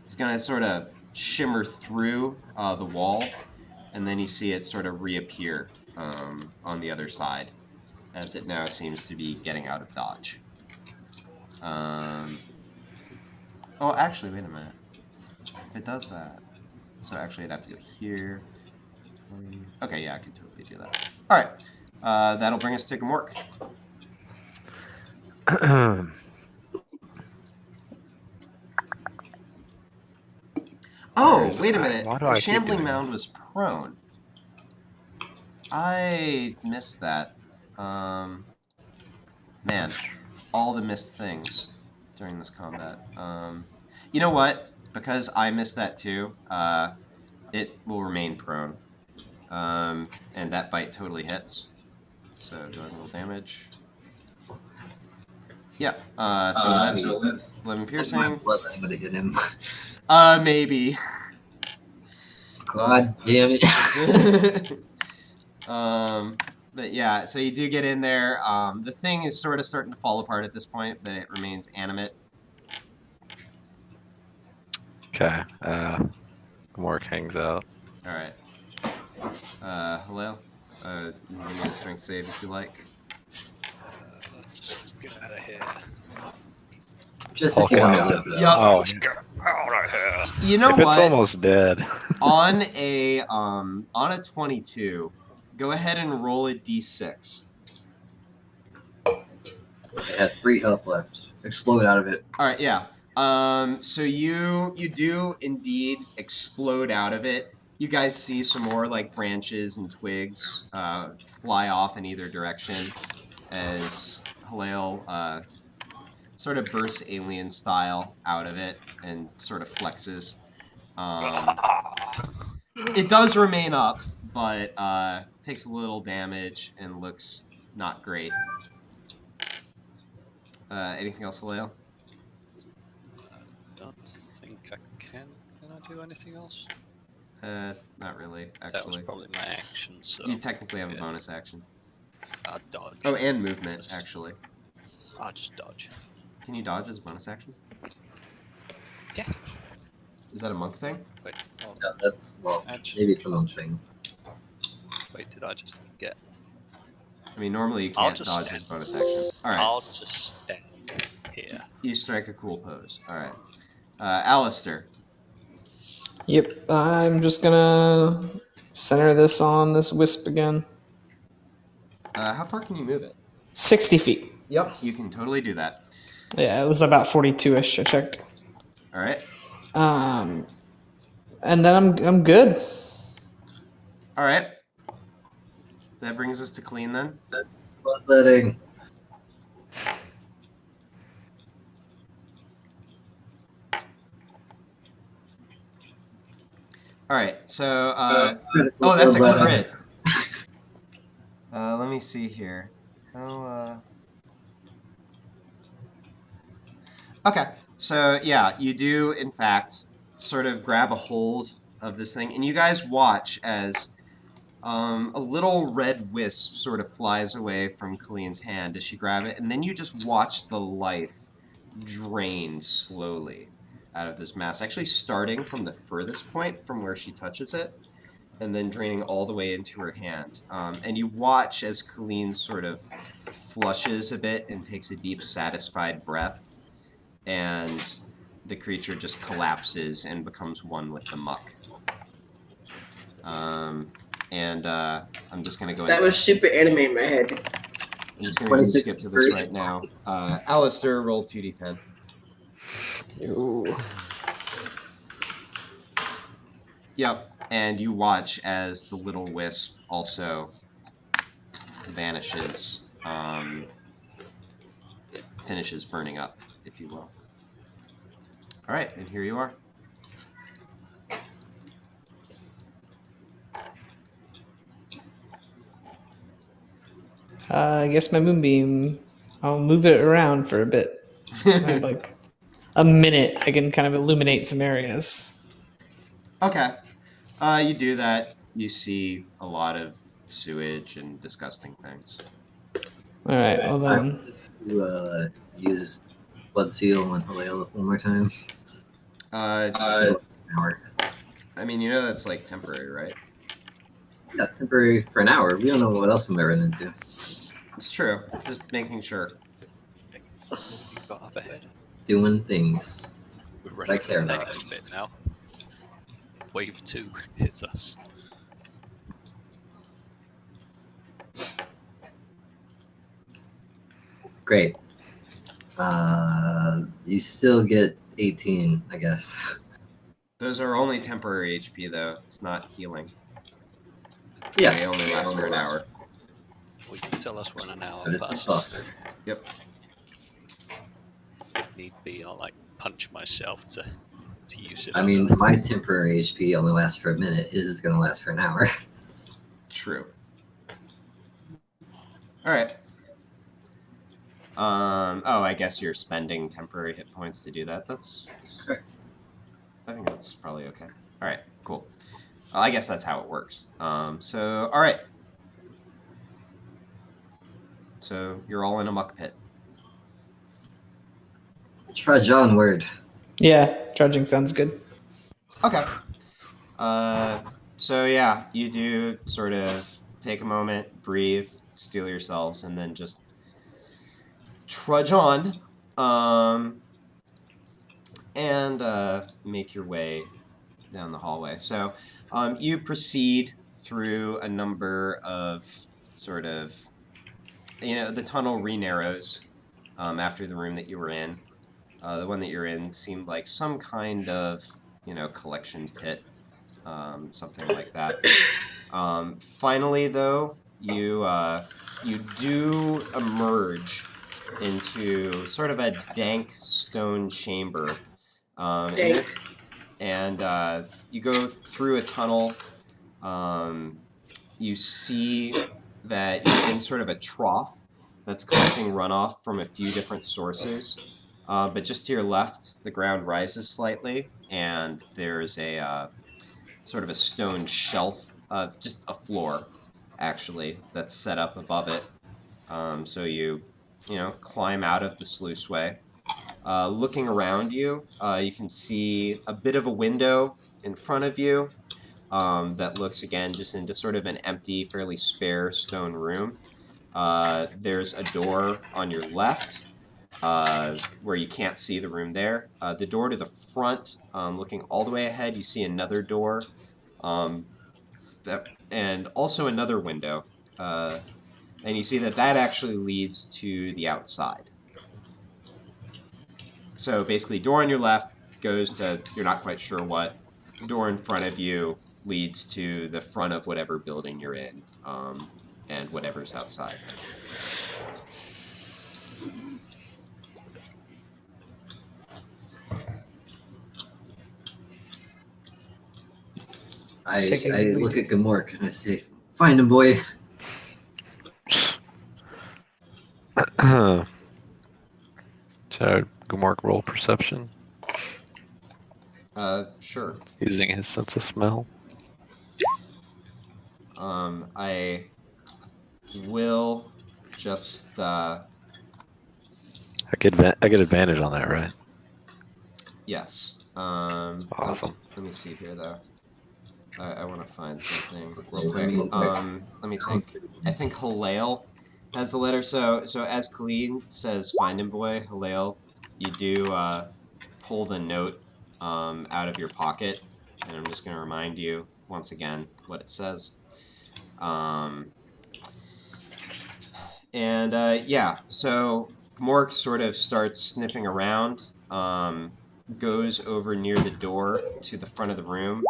it's gonna sort of shimmer through the wall, and then you see it sort of reappear on the other side, as it now seems to be getting out of dodge. Oh, actually, wait a minute. If it does that, so actually I'd have to go here. Okay, yeah, I could totally do that. All right, that'll bring us to Gamork. Oh, wait a minute. Why do The I keep Shambling doing Mound this? was prone. I missed that. Man, all the missed things during this combat. You know what? Because I missed that too, it will remain prone. And that bite totally hits. So do I roll damage? Yeah. So 11 piercing. Blood anybody hit him. Maybe. God damn it. But yeah, so you do get in there. The thing is sort of starting to fall apart at this point, but it remains animate. Okay. Gamork hangs out. All right. Hello. You can give me a strength save if you like. Let's get out of here. Just if you Okay. want to live, though. Yup. Oh, Let's get out of here. You know if it's what? almost dead. On a 22, go ahead and roll a d6. I have 3 health left. Explode out of it. All right, yeah. So you do indeed explode out of it. You guys see some more like branches and twigs fly off in either direction as Halil sort of bursts alien style out of it and sort of flexes. It does remain up, but takes a little damage and looks not great. Anything else, Halil? Don't think I can. Can I do anything else? Not really, That was actually. probably my action, so You technically have a yeah. bonus action. I'll dodge. Oh, and movement, actually. I'll just dodge. Can you dodge as a bonus action? Yeah. Is that a monk thing? Wait, oh, Yeah, that's, well, actually, maybe it's a monk thing. wait, did I just get? I mean, normally you I'll can't just dodge stand. as bonus action. All right. I'll just stand here. You strike a cool pose. All right. Alistair. Yep, I'm just gonna center this on this wisp again. How far can you move it? 60 feet. Yep. You can totally do that. Yeah, it was about 42-ish, I checked. All right. And then I'm good. All right. That brings us to clean then. Bloodletting. All right. So, oh, that's a crit. Let me see here. Oh, Okay. So, yeah, you do, in fact, sort of grab a hold of this thing, and you guys watch as a little red wisp sort of flies away from Kalian's hand as she grabs it, and then you just watch the life drain slowly out of this mass, actually starting from the furthest point from where she touches it, and then draining all the way into her hand. And you watch as Colleen sort of flushes a bit and takes a deep, satisfied breath, and the creature just collapses and becomes one with the muck. And I'm just going to go That was super anime in my head. I'm just going to skip to this right now. Alistair, roll 2d10. Ooh. Yep, and you watch as the little wisp also vanishes, finishes burning up, if you will. All right, and here you are. I guess my moonbeam, I'll move it around for a bit. I have like a minute. I can kind of illuminate some areas. Okay. You do that. You see a lot of sewage and disgusting things. All right. Well then, You use Blood Seal on Halil one more time. This is like an hour. I mean, you know that's like temporary, right? Yeah, temporary for an hour. We don't know what else we might run into. It's true. Just making sure. Moving got up ahead. Doing things. We're That's ready I for care the about. next bit now. Wave 2 hits us. Great. You still get 18, I guess. Those are only temporary HP, though. It's not healing. Yeah. They only last for an hour. Well, you tell us when an hour But it's a passes. buffer. Yep. If need be, I'll like punch myself to use it. I mean, my temporary HP only lasts for a minute. His is going to last for an hour. True. All right. Oh, I guess you're spending temporary hit points to do that. That's Correct. I think that's probably okay. All right, cool. Well, I guess that's how it works. So, all right. So you're all in a muck pit. Trudge onward. yeah, trudging sounds good. Okay. So yeah, you do sort of take a moment, breathe, steel yourselves, and then just trudge on, and make your way down the hallway. So you proceed through a number of sort of, the tunnel re-narrows after the room that you were in. The one that you're in seemed like some kind of, collection pit, something like that. Finally, though, you do emerge into sort of a dank stone chamber. And you go through a tunnel. You see that you're in sort of a trough that's collecting runoff from a few different sources. But just to your left, the ground rises slightly, and there's a sort of a stone shelf, just a floor, actually, that's set up above it. So you climb out of the sluiceway. Looking around you, you can see a bit of a window in front of you that looks again just into sort of an empty, fairly spare stone room. There's a door on your left where you can't see the room there. The door to the front, looking all the way ahead, you see another door, and also another window. And you see that actually leads to the outside. So basically, door on your left goes to you're not quite sure what. Door in front of you leads to the front of whatever building you're in, and whatever's outside. I Second look at Gamork and I say, "Find him, boy." So, Gamork roll perception Sure. using his sense of smell. I will just I get advantage on that, right? yes. Awesome. Let me see here though. I want to find something real quick. Let me think. I think Halil has the letter. So as Colleen says, "Find him, boy." Halil, you do pull the note out of your pocket, and I'm just going to remind you once again what it says. And yeah, so Mork sort of starts sniffing around, goes over near the door to the front of the room,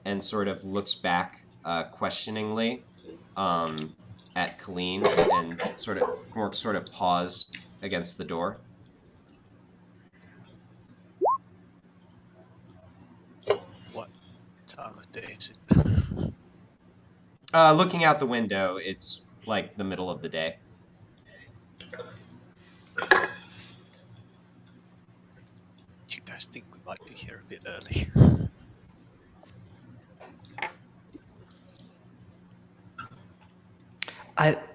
and sort of looks back questioningly at Colleen, and Mork sort of paws against the door. What time of day is it? Looking out the window, it's like the middle of the day. Do you guys think we might be here a bit early?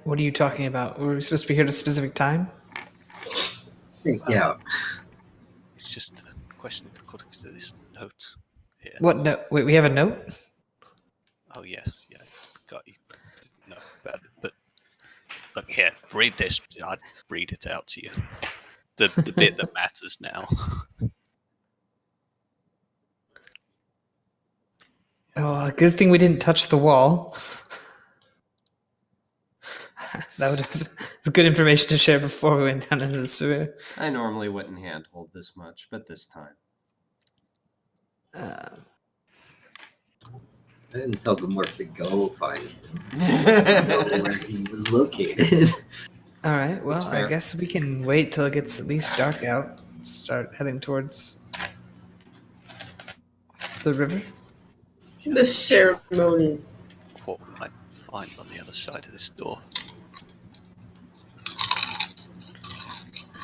What are you talking about? Were we supposed to be here at a specific time? Yeah. It's just a question according to this note here. What note? Wait, we have a note? Oh yeah, got you. No, about it. But look here, read this. I'll read it out to you. The bit that matters now. Oh, good thing we didn't touch the wall. That would have it's good information to share before we went down into the sewer. I normally wouldn't handhold this much, but this time. Uh, I didn't tell Gamork to go find him. I don't know where he was located. all right. Well, That's fair. I guess we can wait till it gets at least dark out. Start heading towards the river. The ceremony. What we might find on the other side of this door.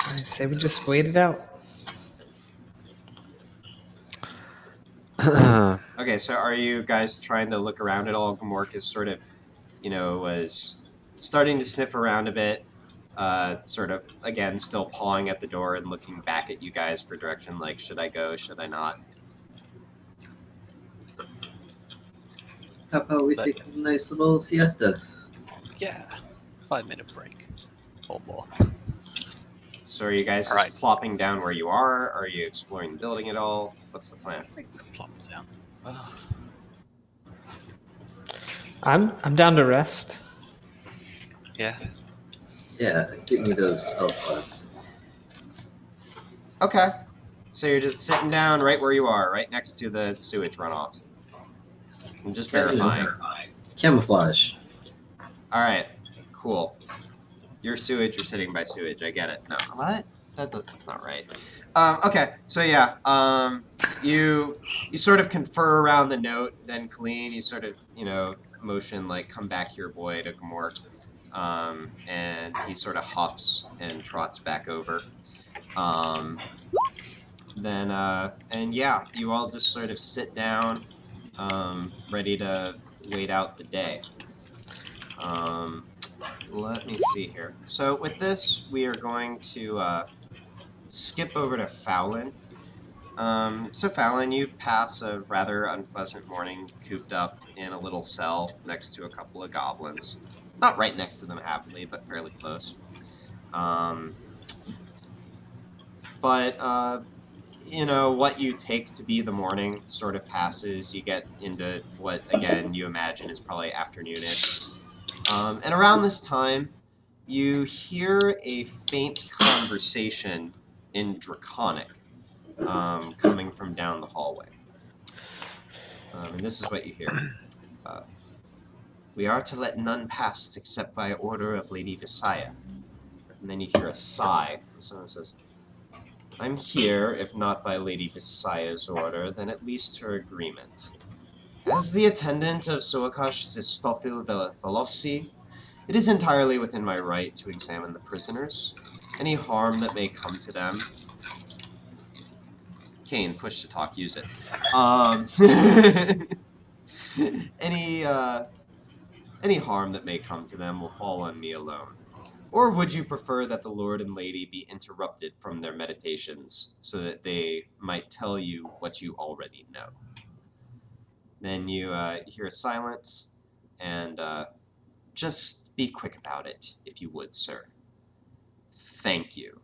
I say we just wait it out. Okay, so are you guys trying to look around at all? Gamork is sort of, was starting to sniff around a bit, sort of, again, still pawing at the door and looking back at you guys for direction, like, should I go, should I not? How about we take a nice little siesta? Yeah, 5-minute break or more. So are you guys just Alright. plopping down where you are? Are you exploring the building at all? What's the plan? Plop down. Oh, I'm down to rest. yeah. Yeah, give me those spell slots. Okay. So you're just sitting down right where you are, right next to the sewage runoff. I'm just verifying. Camouflage. Alright, cool. You're sewage, you're sitting by sewage, I get it. No, what? That's not right. Okay, so yeah, you sort of confer around the note, then Colleen, you sort of, motion, like, come back here, boy, to Gamork. And he sort of huffs and trots back over. And yeah, you all just sort of sit down, ready to wait out the day. Let me see here. So with this, we are going to skip over to Fallon. So Fallon, you pass a rather unpleasant morning cooped up in a little cell next to a couple of goblins. Not right next to them happily, but fairly close. What you take to be the morning sort of passes. You get into what, again, you imagine is probably afternoonish. And around this time, you hear a faint conversation in Draconic coming from down the hallway. And this is what you hear. We are to let none pass except by order of Lady Visaya. And then you hear a sigh. Someone says, I'm here, if not by Lady Visaya's order, then at least her agreement. As the attendant of Soakash Stopil Velovsi, it is entirely within my right to examine the prisoners. Any harm that may come to them... Kane, push to talk, use it. Any harm that may come to them will fall on me alone. Or would you prefer that the Lord and Lady be interrupted from their meditations so that they might tell you what you already know? Then you hear a silence, and just be quick about it, if you would, sir. Thank you.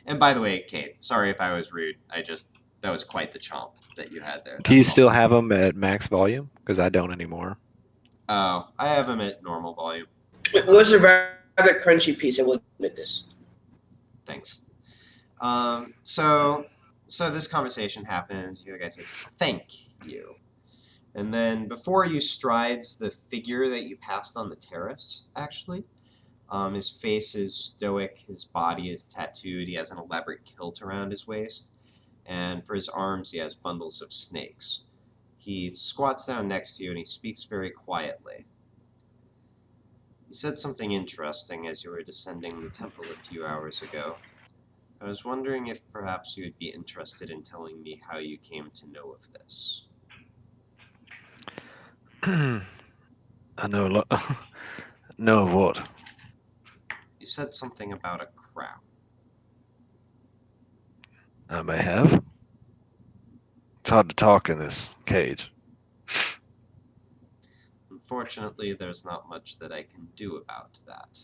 And by the way, Kate, sorry if I was rude. That was quite the chomp that you had there. Do you That's all. still have them at max volume? Because I don't anymore. Oh, I have them at normal volume. It was a rather crunchy piece, I will admit this. Thanks. So this conversation happens. The guy says, thank you. And then before you strides the figure that you passed on the terrace, actually. His face is stoic, his body is tattooed, he has an elaborate kilt around his waist, and for his arms he has bundles of snakes. He squats down next to you and he speaks very quietly. You said something interesting as you were descending the temple a few hours ago. I was wondering if perhaps you would be interested in telling me how you came to know of this. I know Know of what? You said something about a crown. I may have. It's hard to talk in this cage. Unfortunately, there's not much that I can do about that.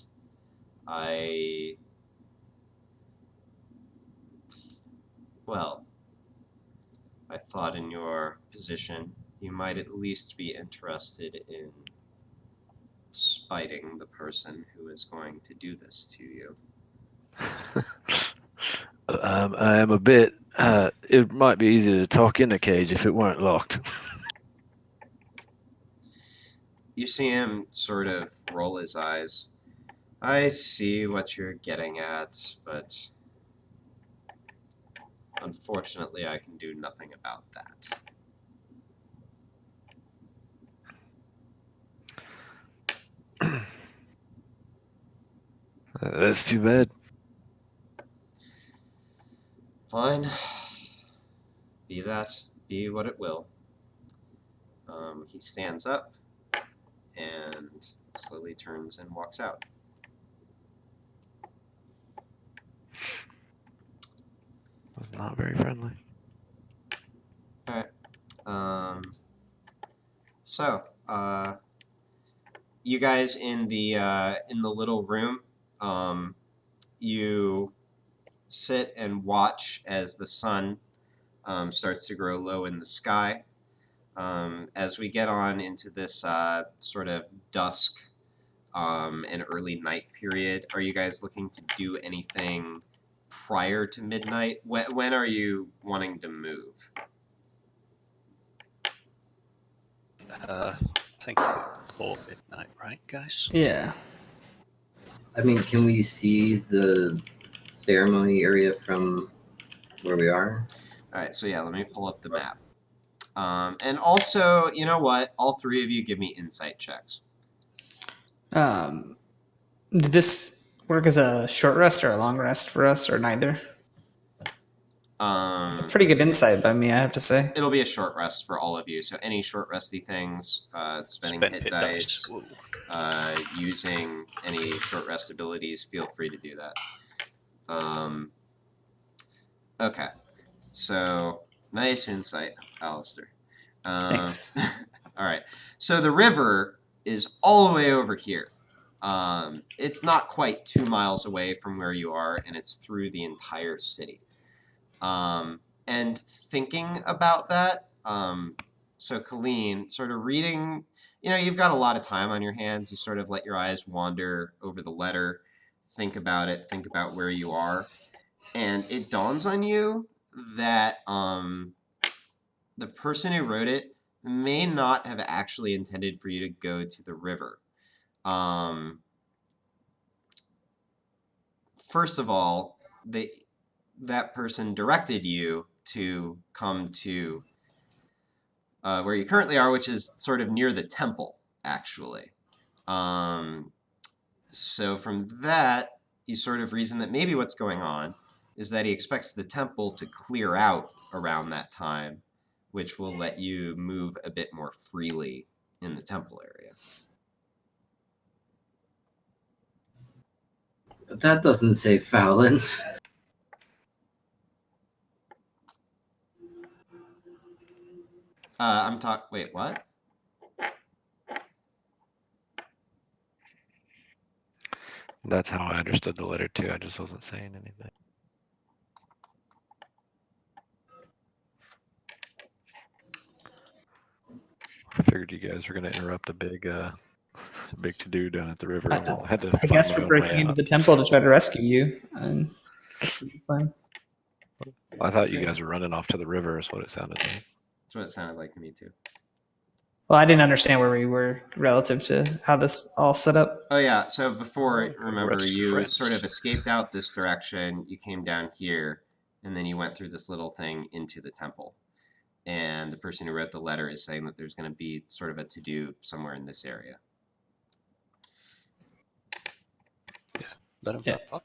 Well, I thought in your position, you might at least be interested in spiting the person who is going to do this to you. I am a bit. It might be easier to talk in the cage if it weren't locked. You see him sort of roll his eyes. I see what you're getting at, but unfortunately I can do nothing about that. That's too bad. Fine. Be what it will. He stands up and slowly turns and walks out. Was not very friendly. Alright. So, you guys in the little room, you sit and watch as the sun starts to grow low in the sky. As we get on into this sort of dusk and early night period, are you guys looking to do anything prior to midnight? When are you wanting to move? I think before midnight, right, guys? Yeah. I mean, can we see the ceremony area from where we are? Alright, so yeah, let me pull up the map. And also, you know what? All three of you give me insight checks. Did this work as a short rest or a long rest for us, or neither? It's a pretty good insight by me, I have to say. It'll be a short rest for all of you. So any short resty things, spending Spend hit hit dice, Woo. using any short rest abilities, feel free to do that. Okay, so nice insight, Alistair. Thanks. All right, so the river is all the way over here. It's not quite 2 miles away from where you are, and it's through the entire city. And thinking about that, so Colleen, sort of reading, you've got a lot of time on your hands. You sort of let your eyes wander over the letter, think about it, think about where you are. And it dawns on you that the person who wrote it may not have actually intended for you to go to the river. First of all, that person directed you to come to where you currently are, which is sort of near the temple, actually. So from that, you sort of reason that maybe what's going on is that he expects the temple to clear out around that time, which will let you move a bit more freely in the temple area. But that doesn't say Fallon. Wait, what? That's how I understood the letter too. I just wasn't saying anything. I figured you guys were going to interrupt a big to-do down at the river. I had to I find guess my we're own breaking way into out. the temple to try to rescue you, and that's the plan. I thought you guys were running off to the river is what it sounded like. That's what it sounded like to me, too. Well, I didn't understand where we were relative to how this all set up. Oh, yeah. So before, Oh, remember, rescue you friends. sort of escaped out this direction. You came down here, and then you went through this little thing into the temple. And the person who wrote the letter is saying that there's going to be sort of a to-do somewhere in this area. Let him Yeah. have fun.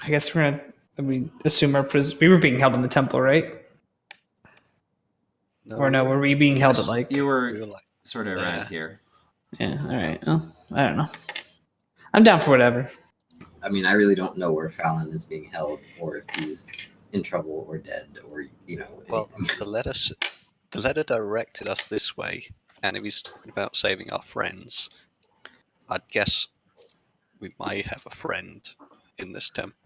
I guess we assume we were being held in the temple, right? Or no, were we being held at like? You were We were like sort of there. around here. Yeah. All right. Well, I don't know. I'm down for whatever. I mean, I really don't know where Fallon is being held, or if he's in trouble or dead, or Well, anything. the letter directed us this way, and if he's talking about saving our friends, I'd guess we might have a friend in this temple.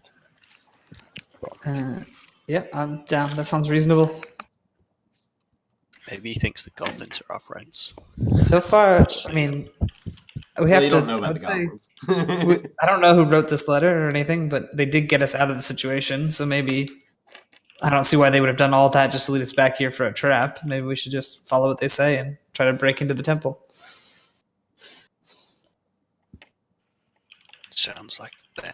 Yeah, I'm down. That sounds reasonable. Maybe he thinks the goblins are our friends. So far, Just I saying. mean, we Well, have you to. don't know I about would the say goblins. I don't know who wrote this letter or anything, but they did get us out of the situation. So maybe I don't see why they would have done all that just to lead us back here for a trap. Maybe we should just follow what they say and try to break into the temple. Sounds like a plan.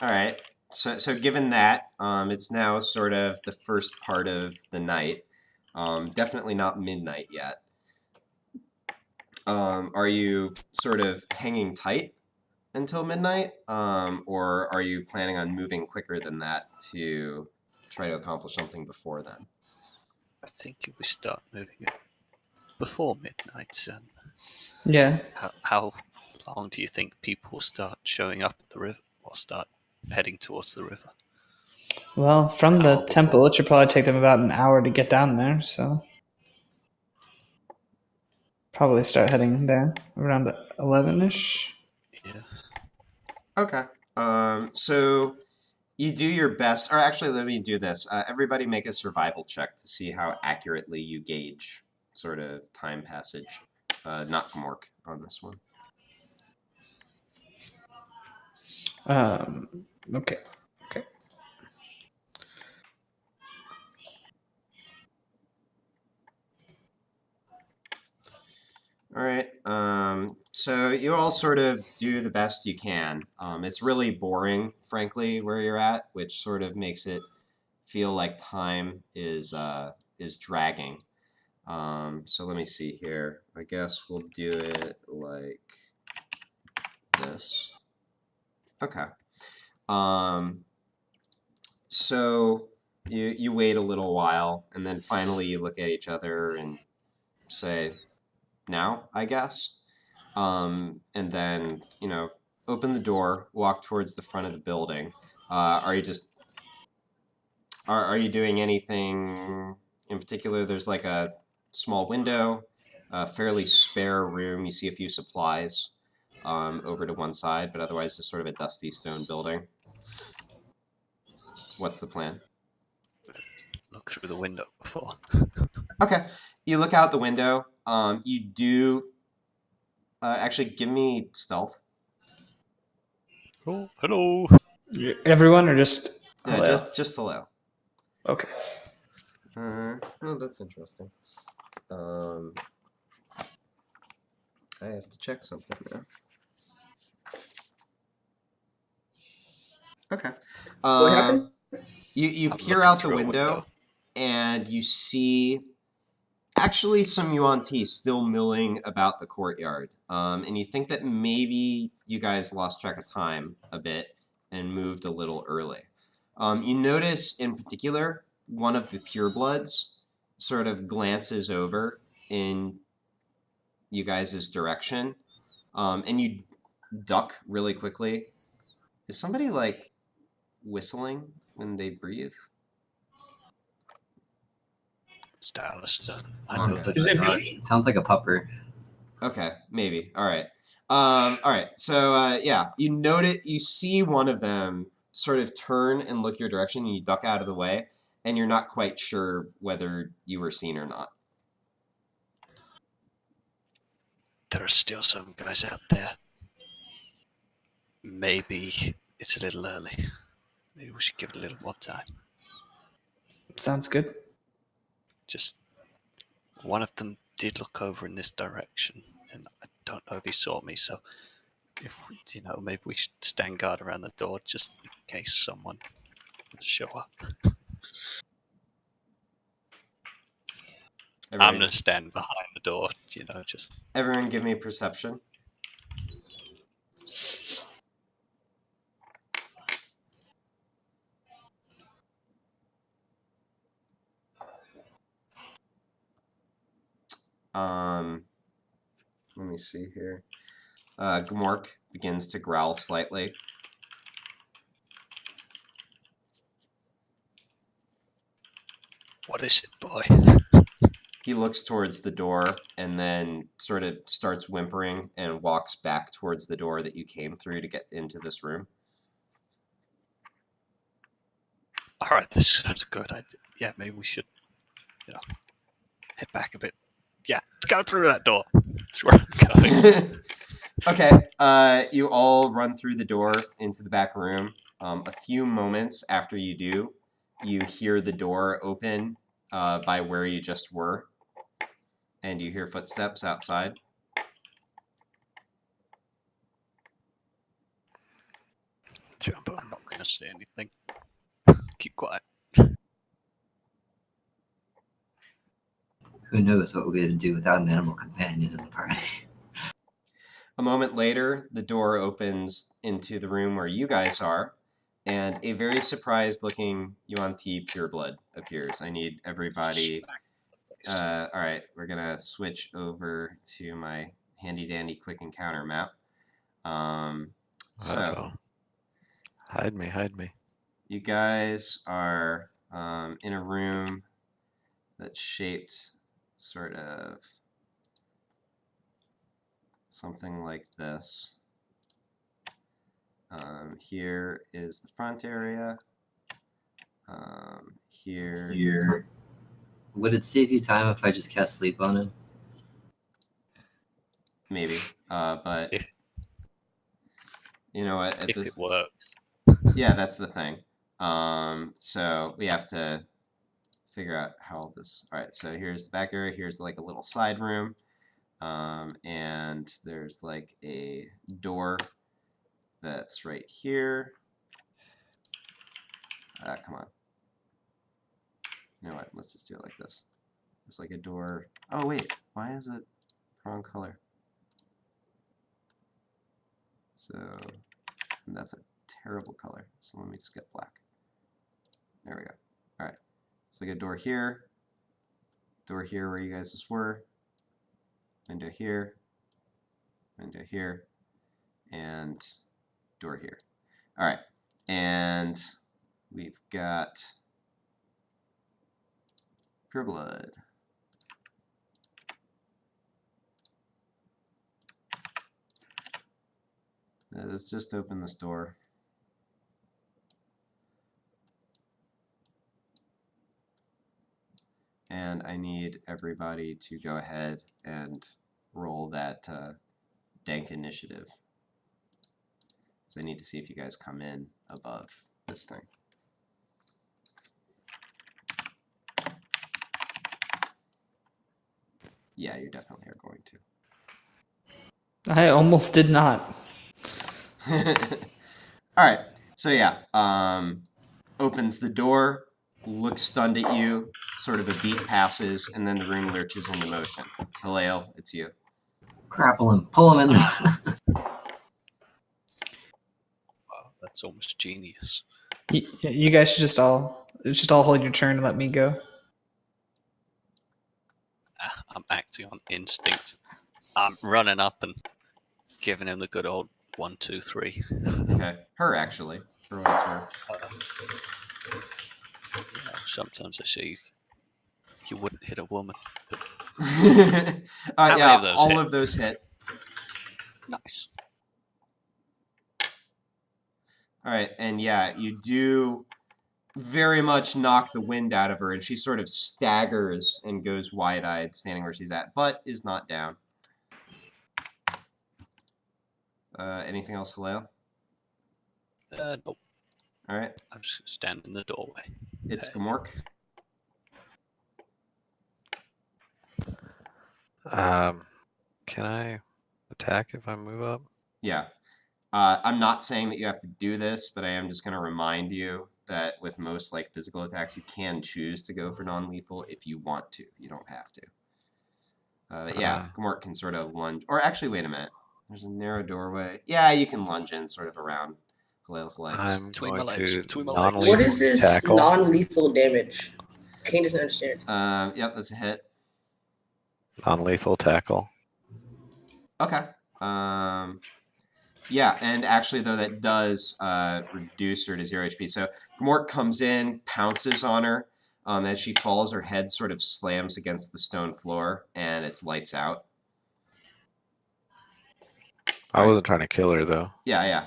All right. So given that, it's now sort of the first part of the night. Definitely not midnight yet. Are you sort of hanging tight until midnight, or are you planning on moving quicker than that to try to accomplish something before then? I think if we start moving it before midnight, Yeah. how long do you think people will start showing up at the river or start heading towards the river? Well, from An the hour temple, before? it should probably take them about an hour to get down there. So probably start heading there around 11ish. Yeah. Okay. So you do your best, or actually, let me do this. Everybody make a survival check to see how accurately you gauge sort of time passage. Not Gmork on this one. Okay. Okay. All right. So you all sort of do the best you can. It's really boring, frankly, where you're at, which sort of makes it feel like time is dragging. So let me see here. I guess we'll do it like this. Okay. Um, so you wait a little while, and then finally you look at each other and say, "Now, I guess." And then open the door, walk towards the front of the building. Are you just are you doing anything in particular? There's like a small window, a fairly spare room. You see a few supplies over to one side, but otherwise it's sort of a dusty stone building. What's the plan? Look through the window before. Okay, you look out the window. You do actually give me stealth. Oh, hello. Everyone or just Yeah, hello? just hello. Okay. Oh, that's interesting. I have to check something now. Okay. What happened? You I'm peer looking out the through a window and you see actually some Yuan-Ti still milling about the courtyard. And you think that maybe you guys lost track of time a bit and moved a little early. You notice in particular one of the purebloods sort of glances over in you guys' direction, and you duck really quickly. Is somebody like whistling when they breathe? Stylist. I Or know if that. it's Is it not- me? it sounds like a pupper. Okay, maybe. All right. All right. So yeah, you see one of them sort of turn and look your direction, and you duck out of the way, and you're not quite sure whether you were seen or not. There are still some guys out there. Maybe it's a little early. Maybe we should give it a little more time. Sounds good. Just one of them did look over in this direction, and I don't know if he saw me. So, if maybe we should stand guard around the door just in case someone will show up. I'm Everyone, gonna stand behind the door. Just everyone, give me perception. Let me see here. Gmork begins to growl slightly. What is it, boy? He looks towards the door and then sort of starts whimpering and walks back towards the door that you came through to get into this room. All right, this sounds good. Yeah, maybe we should, head back a bit. Yeah, go through that door. That's where I'm going. Okay, you all run through the door into the back room. A few moments after you do, you hear the door open by where you just were, and you hear footsteps outside. Jump I'm on. not going to say anything. Keep quiet. Who knows what we're going to do without an animal companion in the party? A moment later, the door opens into the room where you guys are, and a very surprised-looking Yuan-Ti pureblood appears. I need everybody... all right, we're going to switch over to my handy-dandy quick encounter map. So, Uh-oh. Hide me. you guys are in a room that's shaped sort of something like this. Here is the front area. Here. Would it save you time if I just cast sleep on him? Maybe. But If- you know what? If it works. Yeah, that's the thing. So we have to figure out how all this. All right. So here's the back area. Here's like a little side room, and there's like a door that's right here. Come on. You know what? Let's just do it like this. There's like a door. Oh wait, why is it wrong color? So that's a terrible color. So let me just get black. There we go. All right. It's like a door here where you guys just were, window here, and door here. All right. And we've got pure blood. Let's just open this door. And I need everybody to go ahead and roll that dank initiative. So I need to see if you guys come in above this thing. Yeah, you definitely are going to. I almost did not. All right. So yeah, opens the door, looks stunned at you, sort of a beat passes, and then the room lurches into motion. Kaleo, it's you. Grapple him, pull him in there. Wow, that's almost genius. You guys should just all hold your turn and let me go. I'm acting on instinct. I'm running up and giving him the good old 1, 2, 3. Okay, her actually. For what it's worth. Sometimes I say you wouldn't hit a woman. Yeah, many of those all hit? of those hit. Nice. All right, and yeah, you do very much knock the wind out of her, and she sort of staggers and goes wide-eyed, standing where she's at, but is not down. Anything else, Haleo? Nope. All right, I'm just standing in the doorway. it's Gmork. Can I attack if I move up? Yeah. I'm not saying that you have to do this, but I am just going to remind you that with most like physical attacks, you can choose to go for non-lethal if you want to. You don't have to. But yeah, Gmork can sort of lunge. Or actually, wait a minute. There's a narrow doorway. Yeah, you can lunge in sort of around Haleel's legs. I'm Between going my legs, to between my legs. non-lethal What is this tackle. non-lethal damage? Kane doesn't understand. Yep, that's a hit. Non-lethal tackle. Okay. Yeah, and actually, though, that does reduce her to 0 HP. So Gmort comes in, pounces on her. As she falls, her head sort of slams against the stone floor, and it's lights out. I wasn't trying to kill her, though. Yeah.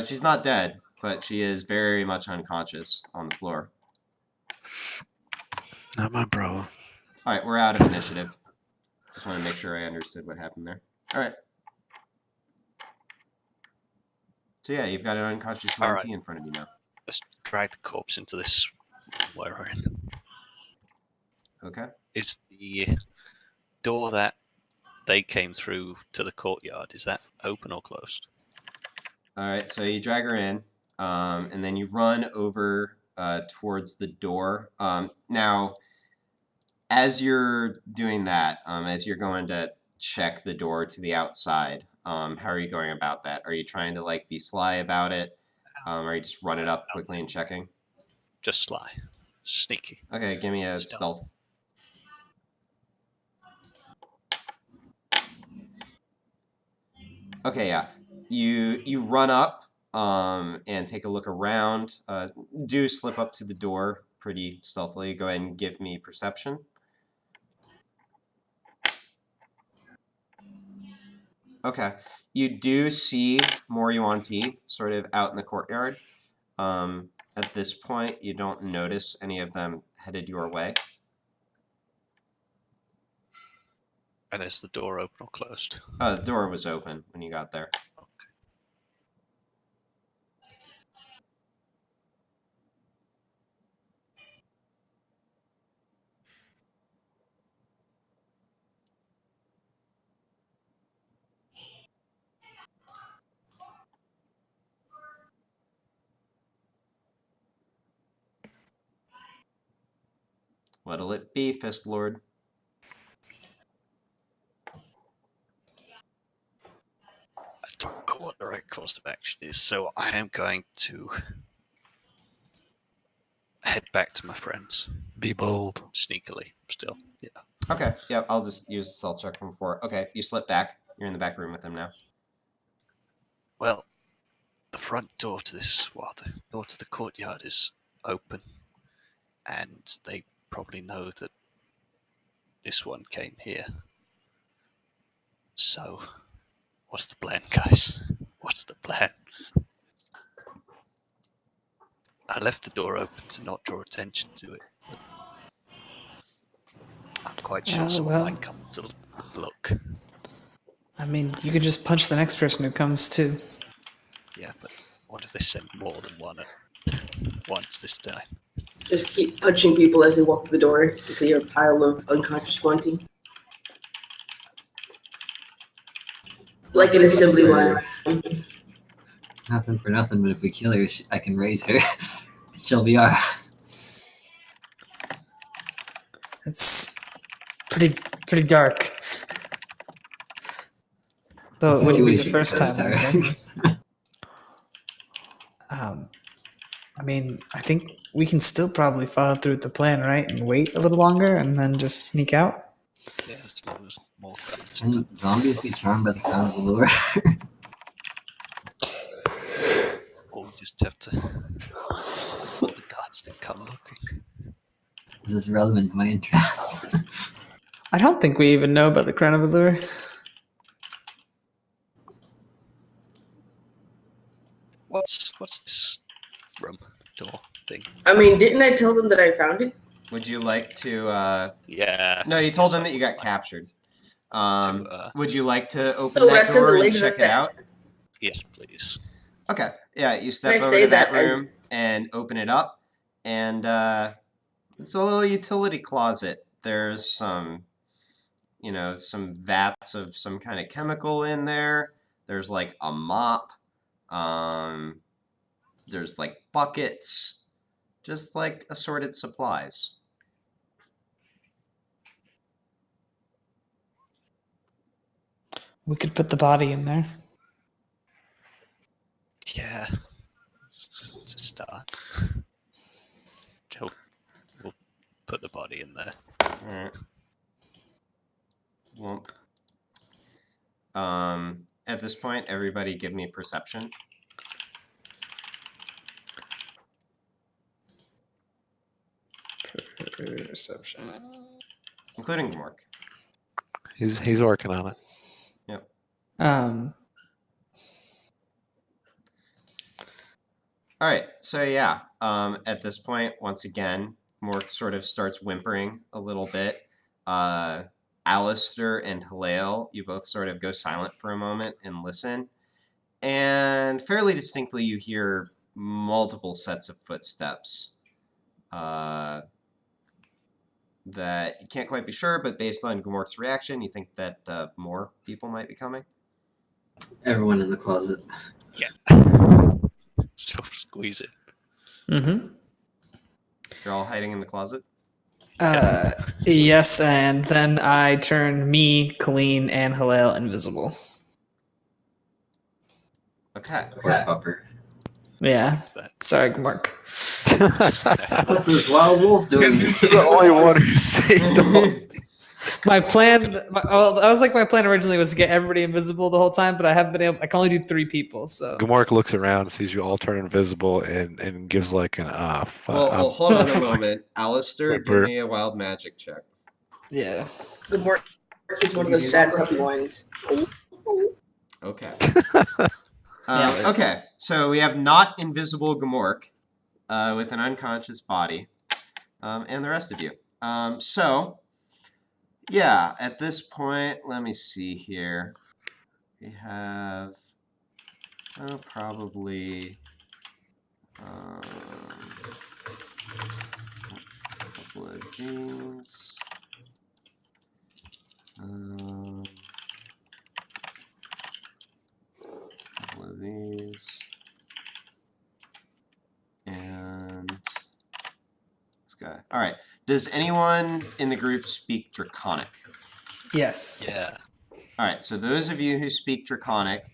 She's not dead, but she is very much unconscious on the floor. Not my bro. All right, we're out of initiative. Just want to make sure I understood what happened there. All right. So yeah, you've got an unconscious All Monty right. in front of you now. Let's drag the corpse into this where we're in. Okay. Is the door that they came through to the courtyard, is that open or closed? All right, so you drag her in, and then you run over towards the door. Now, as you're doing that, as you're going to check the door to the outside, how are you going about that? Are you trying to like be sly about it? Or are you just run it up quickly and checking? Just sly. Sneaky. Okay, give me a Stealth. stealth. Okay, yeah. You run up and take a look around. Do slip up to the door pretty stealthily. Go ahead and give me perception. Okay. You do see Moriwanti sort of out in the courtyard. At this point, you don't notice any of them headed your way. And is the door open or closed? The door was open when you got there. Okay. What'll it be, Fist Lord? I don't know what the right course of action is, so I am going to head back to my friends. Be bold. Sneakily, still. Yeah. Okay, yeah, I'll just use the stealth check from before. Okay, you slip back. You're in the back room with them now. Well, the front door to this, the door to the courtyard is open, and they probably know that this one came here. So, what's the plan, guys? What's the plan? I left the door open to not draw attention to it, but I'm quite sure someone well. might come to look. I mean, you could just punch the next person who comes too. Yeah, but what if they send more than one at once this time? Just keep punching people as they walk through the door to clear a pile of unconscious Monty. Like an assembly line. Nothing for nothing, but if we kill her, I can raise her. She'll be ours. It's pretty dark. Though That's it wouldn't be the intuition, first time, I co-stars. guess. I mean, I think we can still probably follow through with the plan, right? And wait a little longer and then just sneak out? Yeah, as long as more comes. Can zombies be charmed by the crown of the lure? Or we just have to find all the guards that come looking. This is relevant to my interests. I don't think we even know about the Crown of Allure. What's this room door thing? I mean, didn't I tell them that I found it? Would you like to, Yeah. No, you told them that you got captured. Would you like to open So that I said door the and lady check it that- out? Yes, please. Okay, yeah, you Can step I over say to that that I- room and open it up, and it's a little utility closet. There's some, some vats of some kind of chemical in there. There's like a mop. There's like buckets, just like assorted supplies. We could put the body in there. Yeah. It's a start. We'll put the body in there. Alright. Won't. At this point, everybody give me perception. Perception. Including Gmork. He's working on it. Yep. All right, so yeah, at this point, once again, Mork sort of starts whimpering a little bit. Alistair and Halale, you both sort of go silent for a moment and listen. And fairly distinctly, you hear multiple sets of footsteps that you can't quite be sure, but based on Gmork's reaction, you think that more people might be coming. Everyone in the closet. So squeeze it. Mm-hmm. You're all hiding in the closet? Yes, and then I turn me, Colleen, and Halale invisible. Okay. Poor pupper. Yeah. Sorry, Mark. What's this wild wolf doing? He's the only one who saved all. My plan, well, that was like my plan originally was to get everybody invisible the whole time, but I haven't been able. I can only do 3 people, so. Gmork looks around, sees you all turn invisible, and gives like an Well, hold on a moment. Alistair, give Whimper. me a wild magic check. Yeah. The more is one of those sad puppy ones. Okay. Yeah. Okay, so we have not invisible Gmork with an unconscious body, and the rest of you. So, yeah, at this point, let me see here. We have probably a couple of these. Couple of these. And this guy. All right. Does anyone in the group speak Draconic? Yes. Yeah. All right. So those of you who speak Draconic,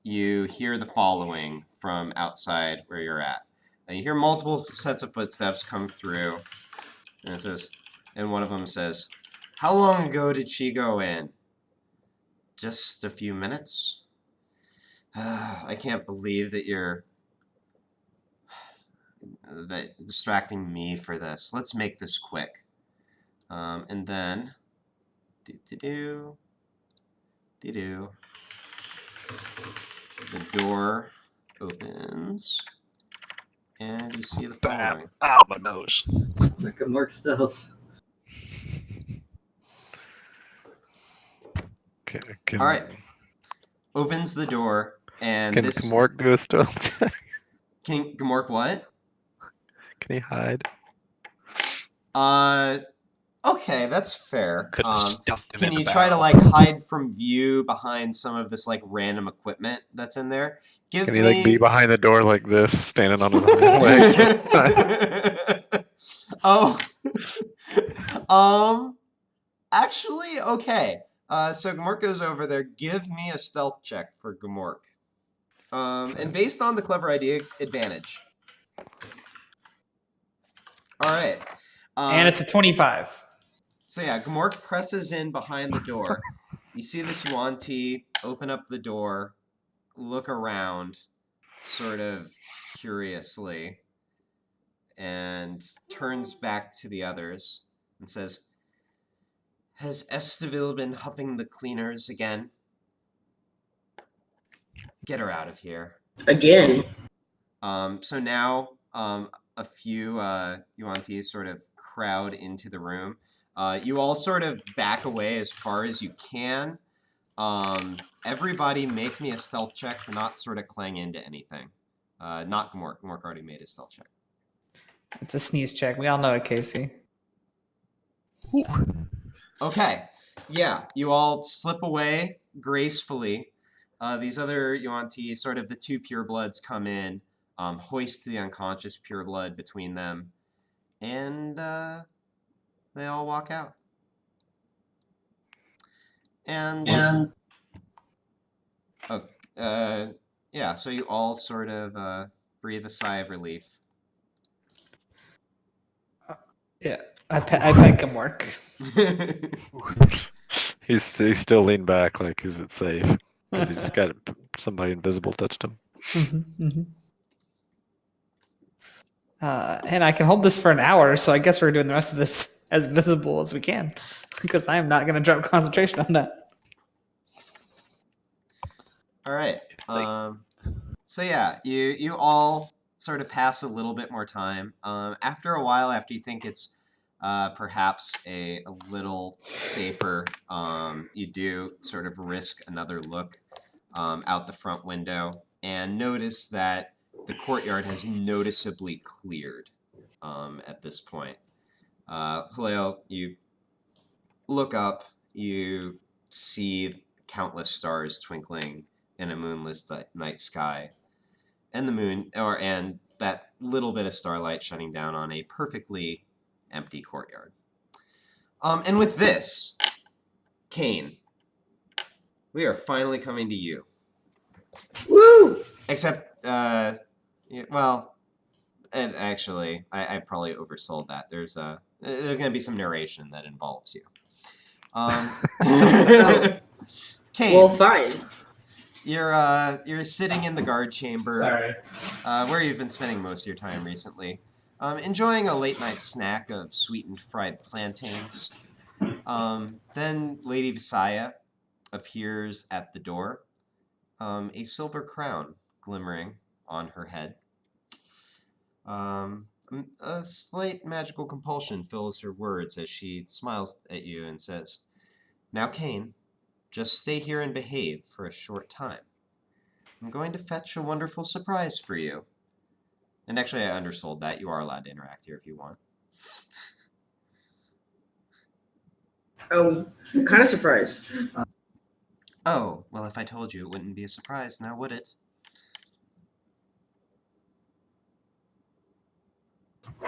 you hear the following from outside where you're at. Now you hear multiple sets of footsteps come through, and it says, and one of them says, "How long ago did she go in?" "Just a few minutes." "I can't believe that you're distracting me for this. Let's make this quick." And then, the door opens, and you see the following. Ah, my nose. Look at Mark stealth. All right. Opens the door, and Can this. Gmork do a stealth check? Can Gmork what? Can he hide? Okay, that's fair. Could have stuffed him Can in the you try to barrel. like hide from view behind some of this like random equipment that's in there? Give Can me. he like be behind the door like this, standing on his hind legs? Oh. Actually, okay. So Gmork goes over there. Give me a stealth check for Gmork. And based on the clever idea, advantage. All right. And it's a 25. So yeah, Gmork presses in behind the door. You see this Yuan-Ti open up the door, look around, sort of curiously, and turns back to the others and says, "Has Estiville been huffing the cleaners again? Get her out of here." Again. So now a few Yuan-Ti sort of crowd into the room. You all sort of back away as far as you can. Everybody make me a stealth check to not sort of clang into anything. Not Gmork. Gmork already made his stealth check. It's a sneeze check. We all know it, Casey. Okay. Yeah, you all slip away gracefully. These other Yuan-Ti, sort of the 2 purebloods, come in, hoist the unconscious pureblood between them, and they all walk out. And yeah, so you all sort of breathe a sigh of relief. Yeah. I pet Gmork. He's still leaned back, like, is it safe? Because he just got somebody invisible touched him. And I can hold this for an hour, so I guess we're doing the rest of this as visible as we can, because I am not going to drop concentration on that. All right. If they- So yeah, you all sort of pass a little bit more time. After a while, after you think it's perhaps a little safer, you do sort of risk another look out the front window and notice that the courtyard has noticeably cleared at this point. Halil, you look up, you see countless stars twinkling in a moonless night sky, and the moon, and that little bit of starlight shining down on a perfectly empty courtyard. And with this, Kane, we are finally coming to you. Woo! Except, yeah, well, and actually, I probably oversold that. There's going to be some narration that involves you. Kane, Well, fine. you're sitting in the guard chamber, Sorry. where you've been spending most of your time recently, enjoying a late night snack of sweetened fried plantains. Then Lady Visaya appears at the door, a silver crown glimmering on her head. A slight magical compulsion fills her words as she smiles at you and says, "Now, Kane, just stay here and behave for a short time. I'm going to fetch a wonderful surprise for you." And actually, I undersold that. You are allowed to interact here if you want. Oh, what kind of surprise? Oh, well, if I told you, it wouldn't be a surprise now, would it?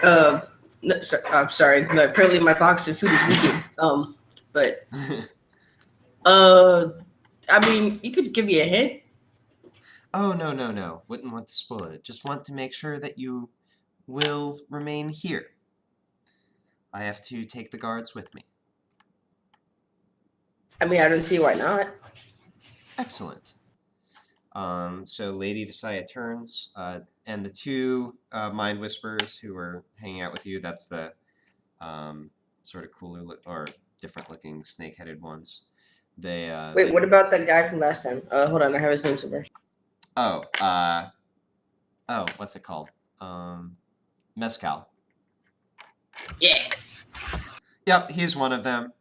No, I'm sorry. No, apparently my box of food is leaking. But I mean, you could give me a hint. Oh, no. Wouldn't want to spoil it. Just want to make sure that you will remain here. I have to take the guards with me. I mean, I don't see why not. Excellent. So Lady Visaya turns, and the two mind whisperers who are hanging out with you, that's the sort of cooler or different looking snake-headed ones. Wait, what about that guy from last time? Hold on, I have his name somewhere. Oh, what's it called? Mezcal. Yeah. Yep, he's one of them.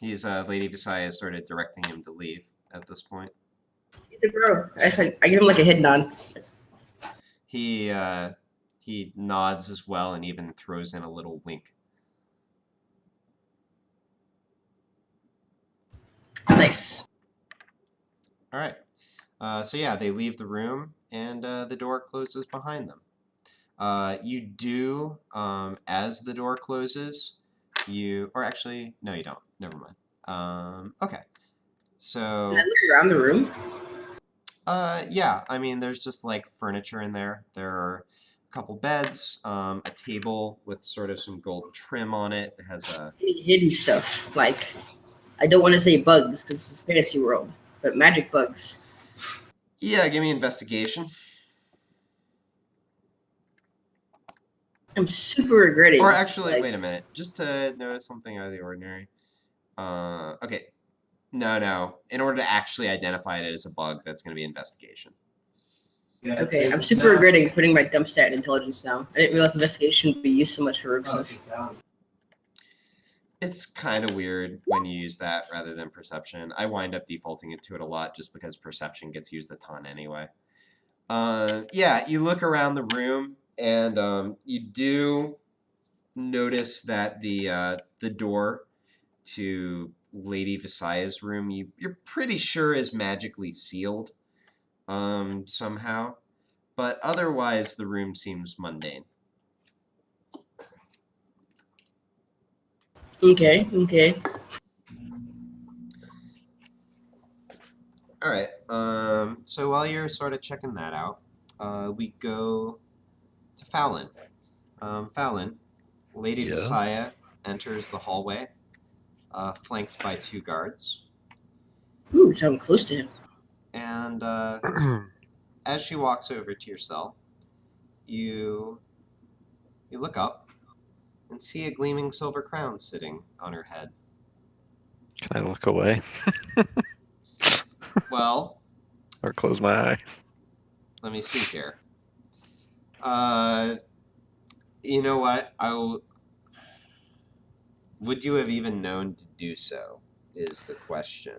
He's Lady Visaya is sort of directing him to leave at this point. He's a bro. I give him like a head nod. He nods as well and even throws in a little wink. Nice. All right. So yeah, they leave the room and the door closes behind them. You do, as the door closes, or actually, no, you don't. Never mind. Okay. So. Can I look around the room? Yeah. I mean, there's just like furniture in there. There are a couple beds, a table with sort of some gold trim on it. It has a. Any hidden stuff, like I don't want to say bugs because it's fantasy world, but magic bugs. Yeah, give me investigation. I'm super regretting. Or actually, like, wait a minute. Just to notice something out of the ordinary. Okay. No. In order to actually identify it as a bug, that's going to be investigation. Okay, I'm super regretting putting my dump stat in intelligence now. I didn't realize investigation would be used so much for rogue stuff. It's kind of weird when you use that rather than perception. I wind up defaulting it to it a lot just because perception gets used a ton anyway. Yeah, you look around the room and you do notice that the door to Lady Visaya's room you're pretty sure is magically sealed somehow, but otherwise the room seems mundane. Okay. All right. So while you're sort of checking that out, we go to Fallon. Fallon, Lady Yeah. Visaya enters the hallway flanked by 2 guards. Ooh, so I'm close to him. And as she walks over to your cell, you look up and see a gleaming silver crown sitting on her head. Can I look away Well, or close my eyes? let me see here. You know what? Would you have even known to do so? Is the question.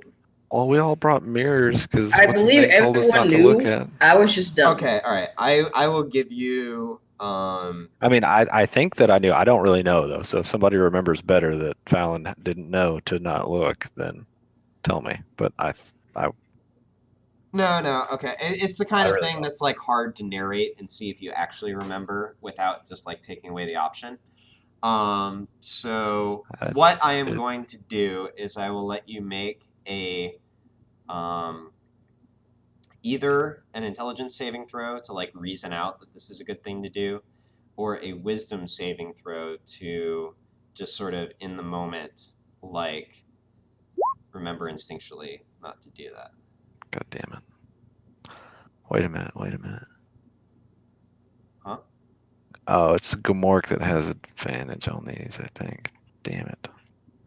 Well, we all brought mirrors because I believe told us not everyone to look knew. at. I was just dumb. Okay, all right. I will give you. I mean, I think that I knew. I don't really know though. So if somebody remembers better that Fallon didn't know to not look, then tell me. But No. Okay, it's the kind I of really thing that's like hard to narrate and see if you actually remember without just like taking away the option. So I what I am did. going to do is I will let you make a either an intelligence saving throw to like reason out that this is a good thing to do, or a wisdom saving throw to just sort of in the moment like remember instinctually not to do that. God damn it! Wait a minute. Huh? Oh, it's Gamork that has advantage on these. I think. Damn it.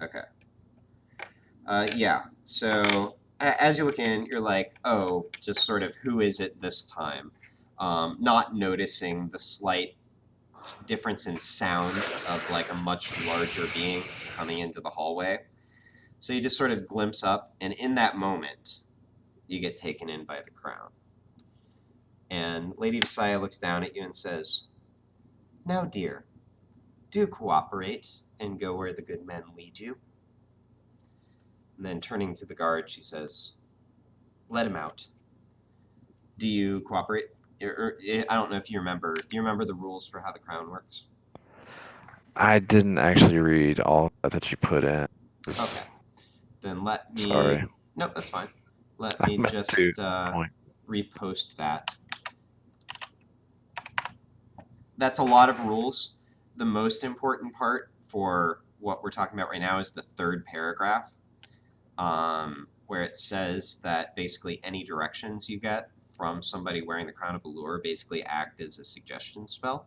Okay. Yeah. So as you look in, you're like, oh, just sort of who is it this time? Not noticing the slight difference in sound of like a much larger being coming into the hallway. So you just sort of glimpse up, and in that moment, you get taken in by the crown. And Lady Visaya looks down at you and says, "Now, dear, do cooperate and go where the good men lead you." And then turning to the guard, she says, "Let him out." Do you cooperate? I don't know if you remember. Do you remember the rules for how the crown works? I didn't actually read all that you put in. Okay. Then let me... Sorry. No, that's fine. Let I me meant just to point. repost that. That's a lot of rules. The most important part for what we're talking about right now is the third paragraph, where it says that basically any directions you get from somebody wearing the Crown of Allure basically act as a suggestion spell.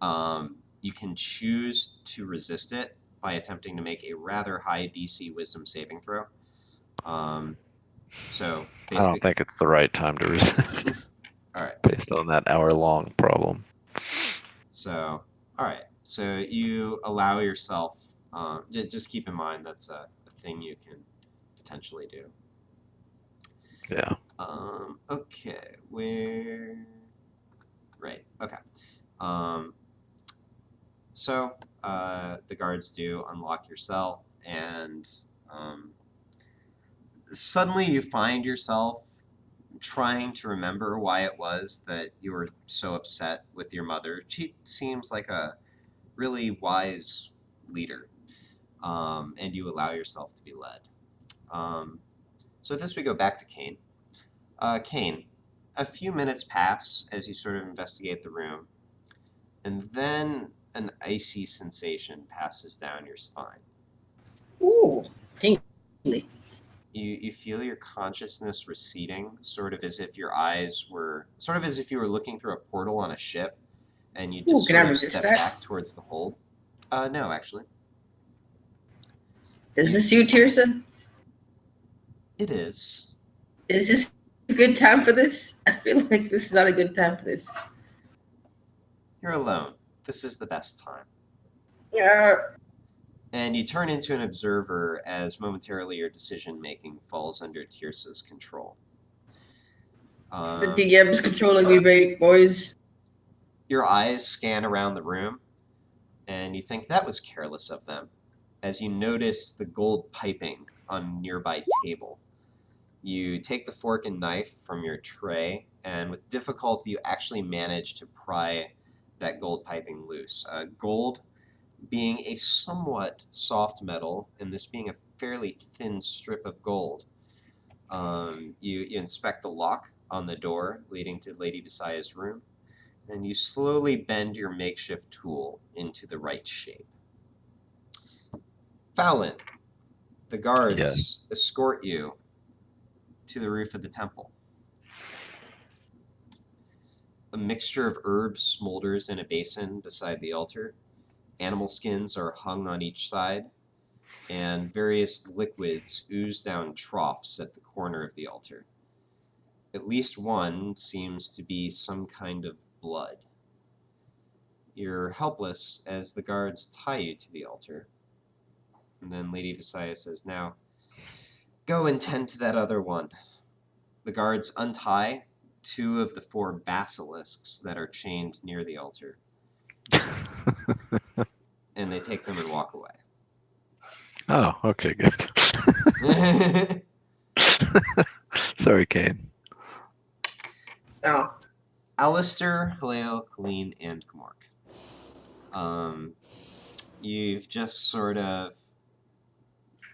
You can choose to resist it by attempting to make a rather high DC Wisdom saving throw. So basically, I don't think it's the right time to resist. all right. Based on that hour-long problem. So, all right. So you allow yourself. Just keep in mind that's a thing you can potentially do. Yeah. Okay. Where? Right. Okay. So the guards do unlock your cell, and suddenly you find yourself trying to remember why it was that you were so upset with your mother. She seems like a really wise leader, and you allow yourself to be led. So this we go back to Kane. Kane, a few minutes pass as you sort of investigate the room, and then an icy sensation passes down your spine. Ooh, tingly. You feel your consciousness receding, sort of as if your eyes were, sort of as if you were looking through a portal on a ship, and you just Can I sort of resist step that? back towards the hold. No, actually. Is this you, Tirsa? It is. Is this a good time for this? I feel like this is not a good time for this. You're alone. This is the best time. Yeah. And you turn into an observer as momentarily your decision-making falls under Tirsa's control. The DM's controlling me, babe, boys. Your eyes scan around the room, and you think that was careless of them, as you notice the gold piping on a nearby table. You take the fork and knife from your tray, and with difficulty you actually manage to pry that gold piping loose. Gold being a somewhat soft metal, and this being a fairly thin strip of gold. You inspect the lock on the door leading to Lady Visaya's room, and you slowly bend your makeshift tool into the right shape. Fallon, The guards Yes. escort you to the roof of the temple. A mixture of herbs smolders in a basin beside the altar. Animal skins are hung on each side, and various liquids ooze down troughs at the corner of the altar. At least one seems to be some kind of blood. You're helpless as the guards tie you to the altar. And then Lady Visaya says, "Now, go and tend to that other one." The guards untie 2 of the 4 basilisks that are chained near the altar, and they take them and walk away. Oh, okay, good. Sorry, Kane. Oh, Alistair, Haleo, Colleen, and Kamork. You've just sort of,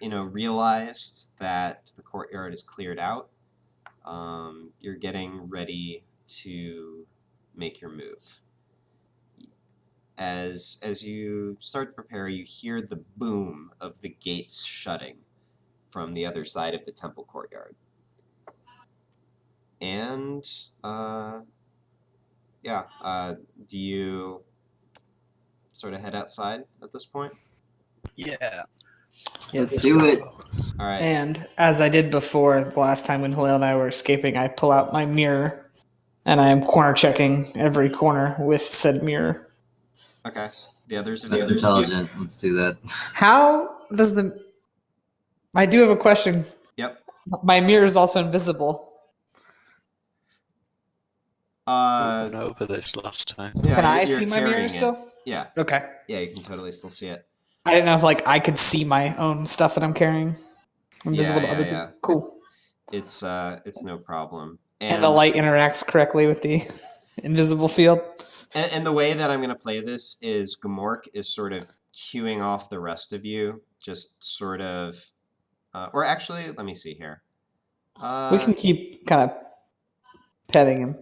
realized that the courtyard is cleared out. You're getting ready to make your move. As you start to prepare, you hear the boom of the gates shutting from the other side of the temple courtyard. And, do you sort of head outside at this point? Yeah. Let's do it. All right. And as I did before, the last time when Halil and I were escaping, I pull out my mirror and I am corner checking every corner with said mirror. Okay. The others of That's you. intelligent. Let's do that. How does the... I do have a question. Yep. My mirror is also invisible. We went over this last time. Yeah, Can I you're see my carrying mirror it. still? Yeah. Okay. Yeah, you can totally still see it. I didn't know if I could see my own stuff that I'm carrying. Invisible to other people. Yeah. Cool. It's no problem. And the light interacts correctly with the invisible field. And the way that I'm going to play this is Gamork is sort of cueing off the rest of you, just sort of, or actually, let me see here. We can keep kind of petting him.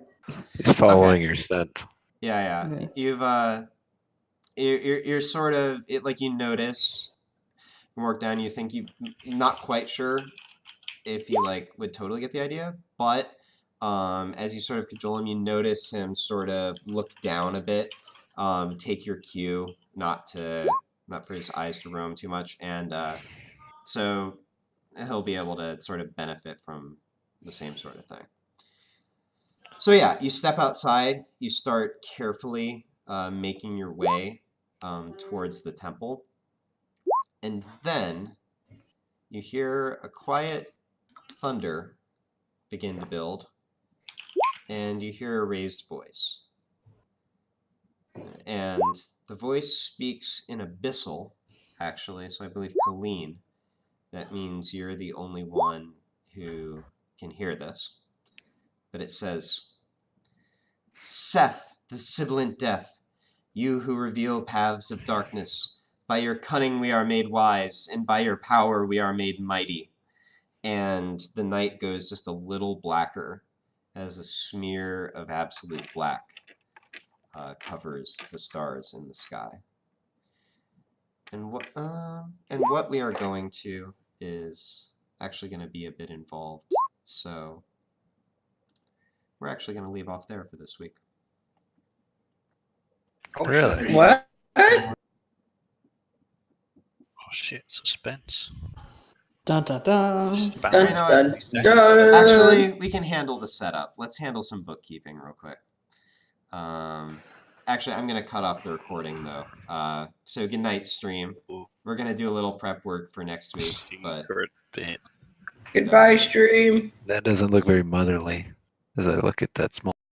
He's following your scent. Yeah. You've you're sort of you notice Gamork down. You think you're not quite sure if he would totally get the idea, but as you sort of cajole him, you notice him sort of look down a bit, take your cue, not for his eyes to roam too much, and so he'll be able to sort of benefit from the same sort of thing. So yeah, you step outside, you start carefully making your way towards the temple, and then you hear a quiet thunder begin to build, and you hear a raised voice. And the voice speaks in Abyssal, actually, so I believe Colleen. That means you're the only one who can hear this. But it says, "Seth, the sibilant death, you who reveal paths of darkness, by your cunning we are made wise, and by your power we are made mighty." And the night goes just a little blacker as a smear of absolute black covers the stars in the sky. And what we are going to is actually going to be a bit involved, so we're actually going to leave off there for this week. Really? what? Oh shit, suspense. Dun dun dun. Dun, You know what? dun, dun. Actually, we can handle the setup. Let's handle some bookkeeping real quick. Actually, I'm going to cut off the recording, though. So good night, stream. We're going to do a little prep work for next week, but Goodbye, stream. That doesn't look very motherly as I look at that small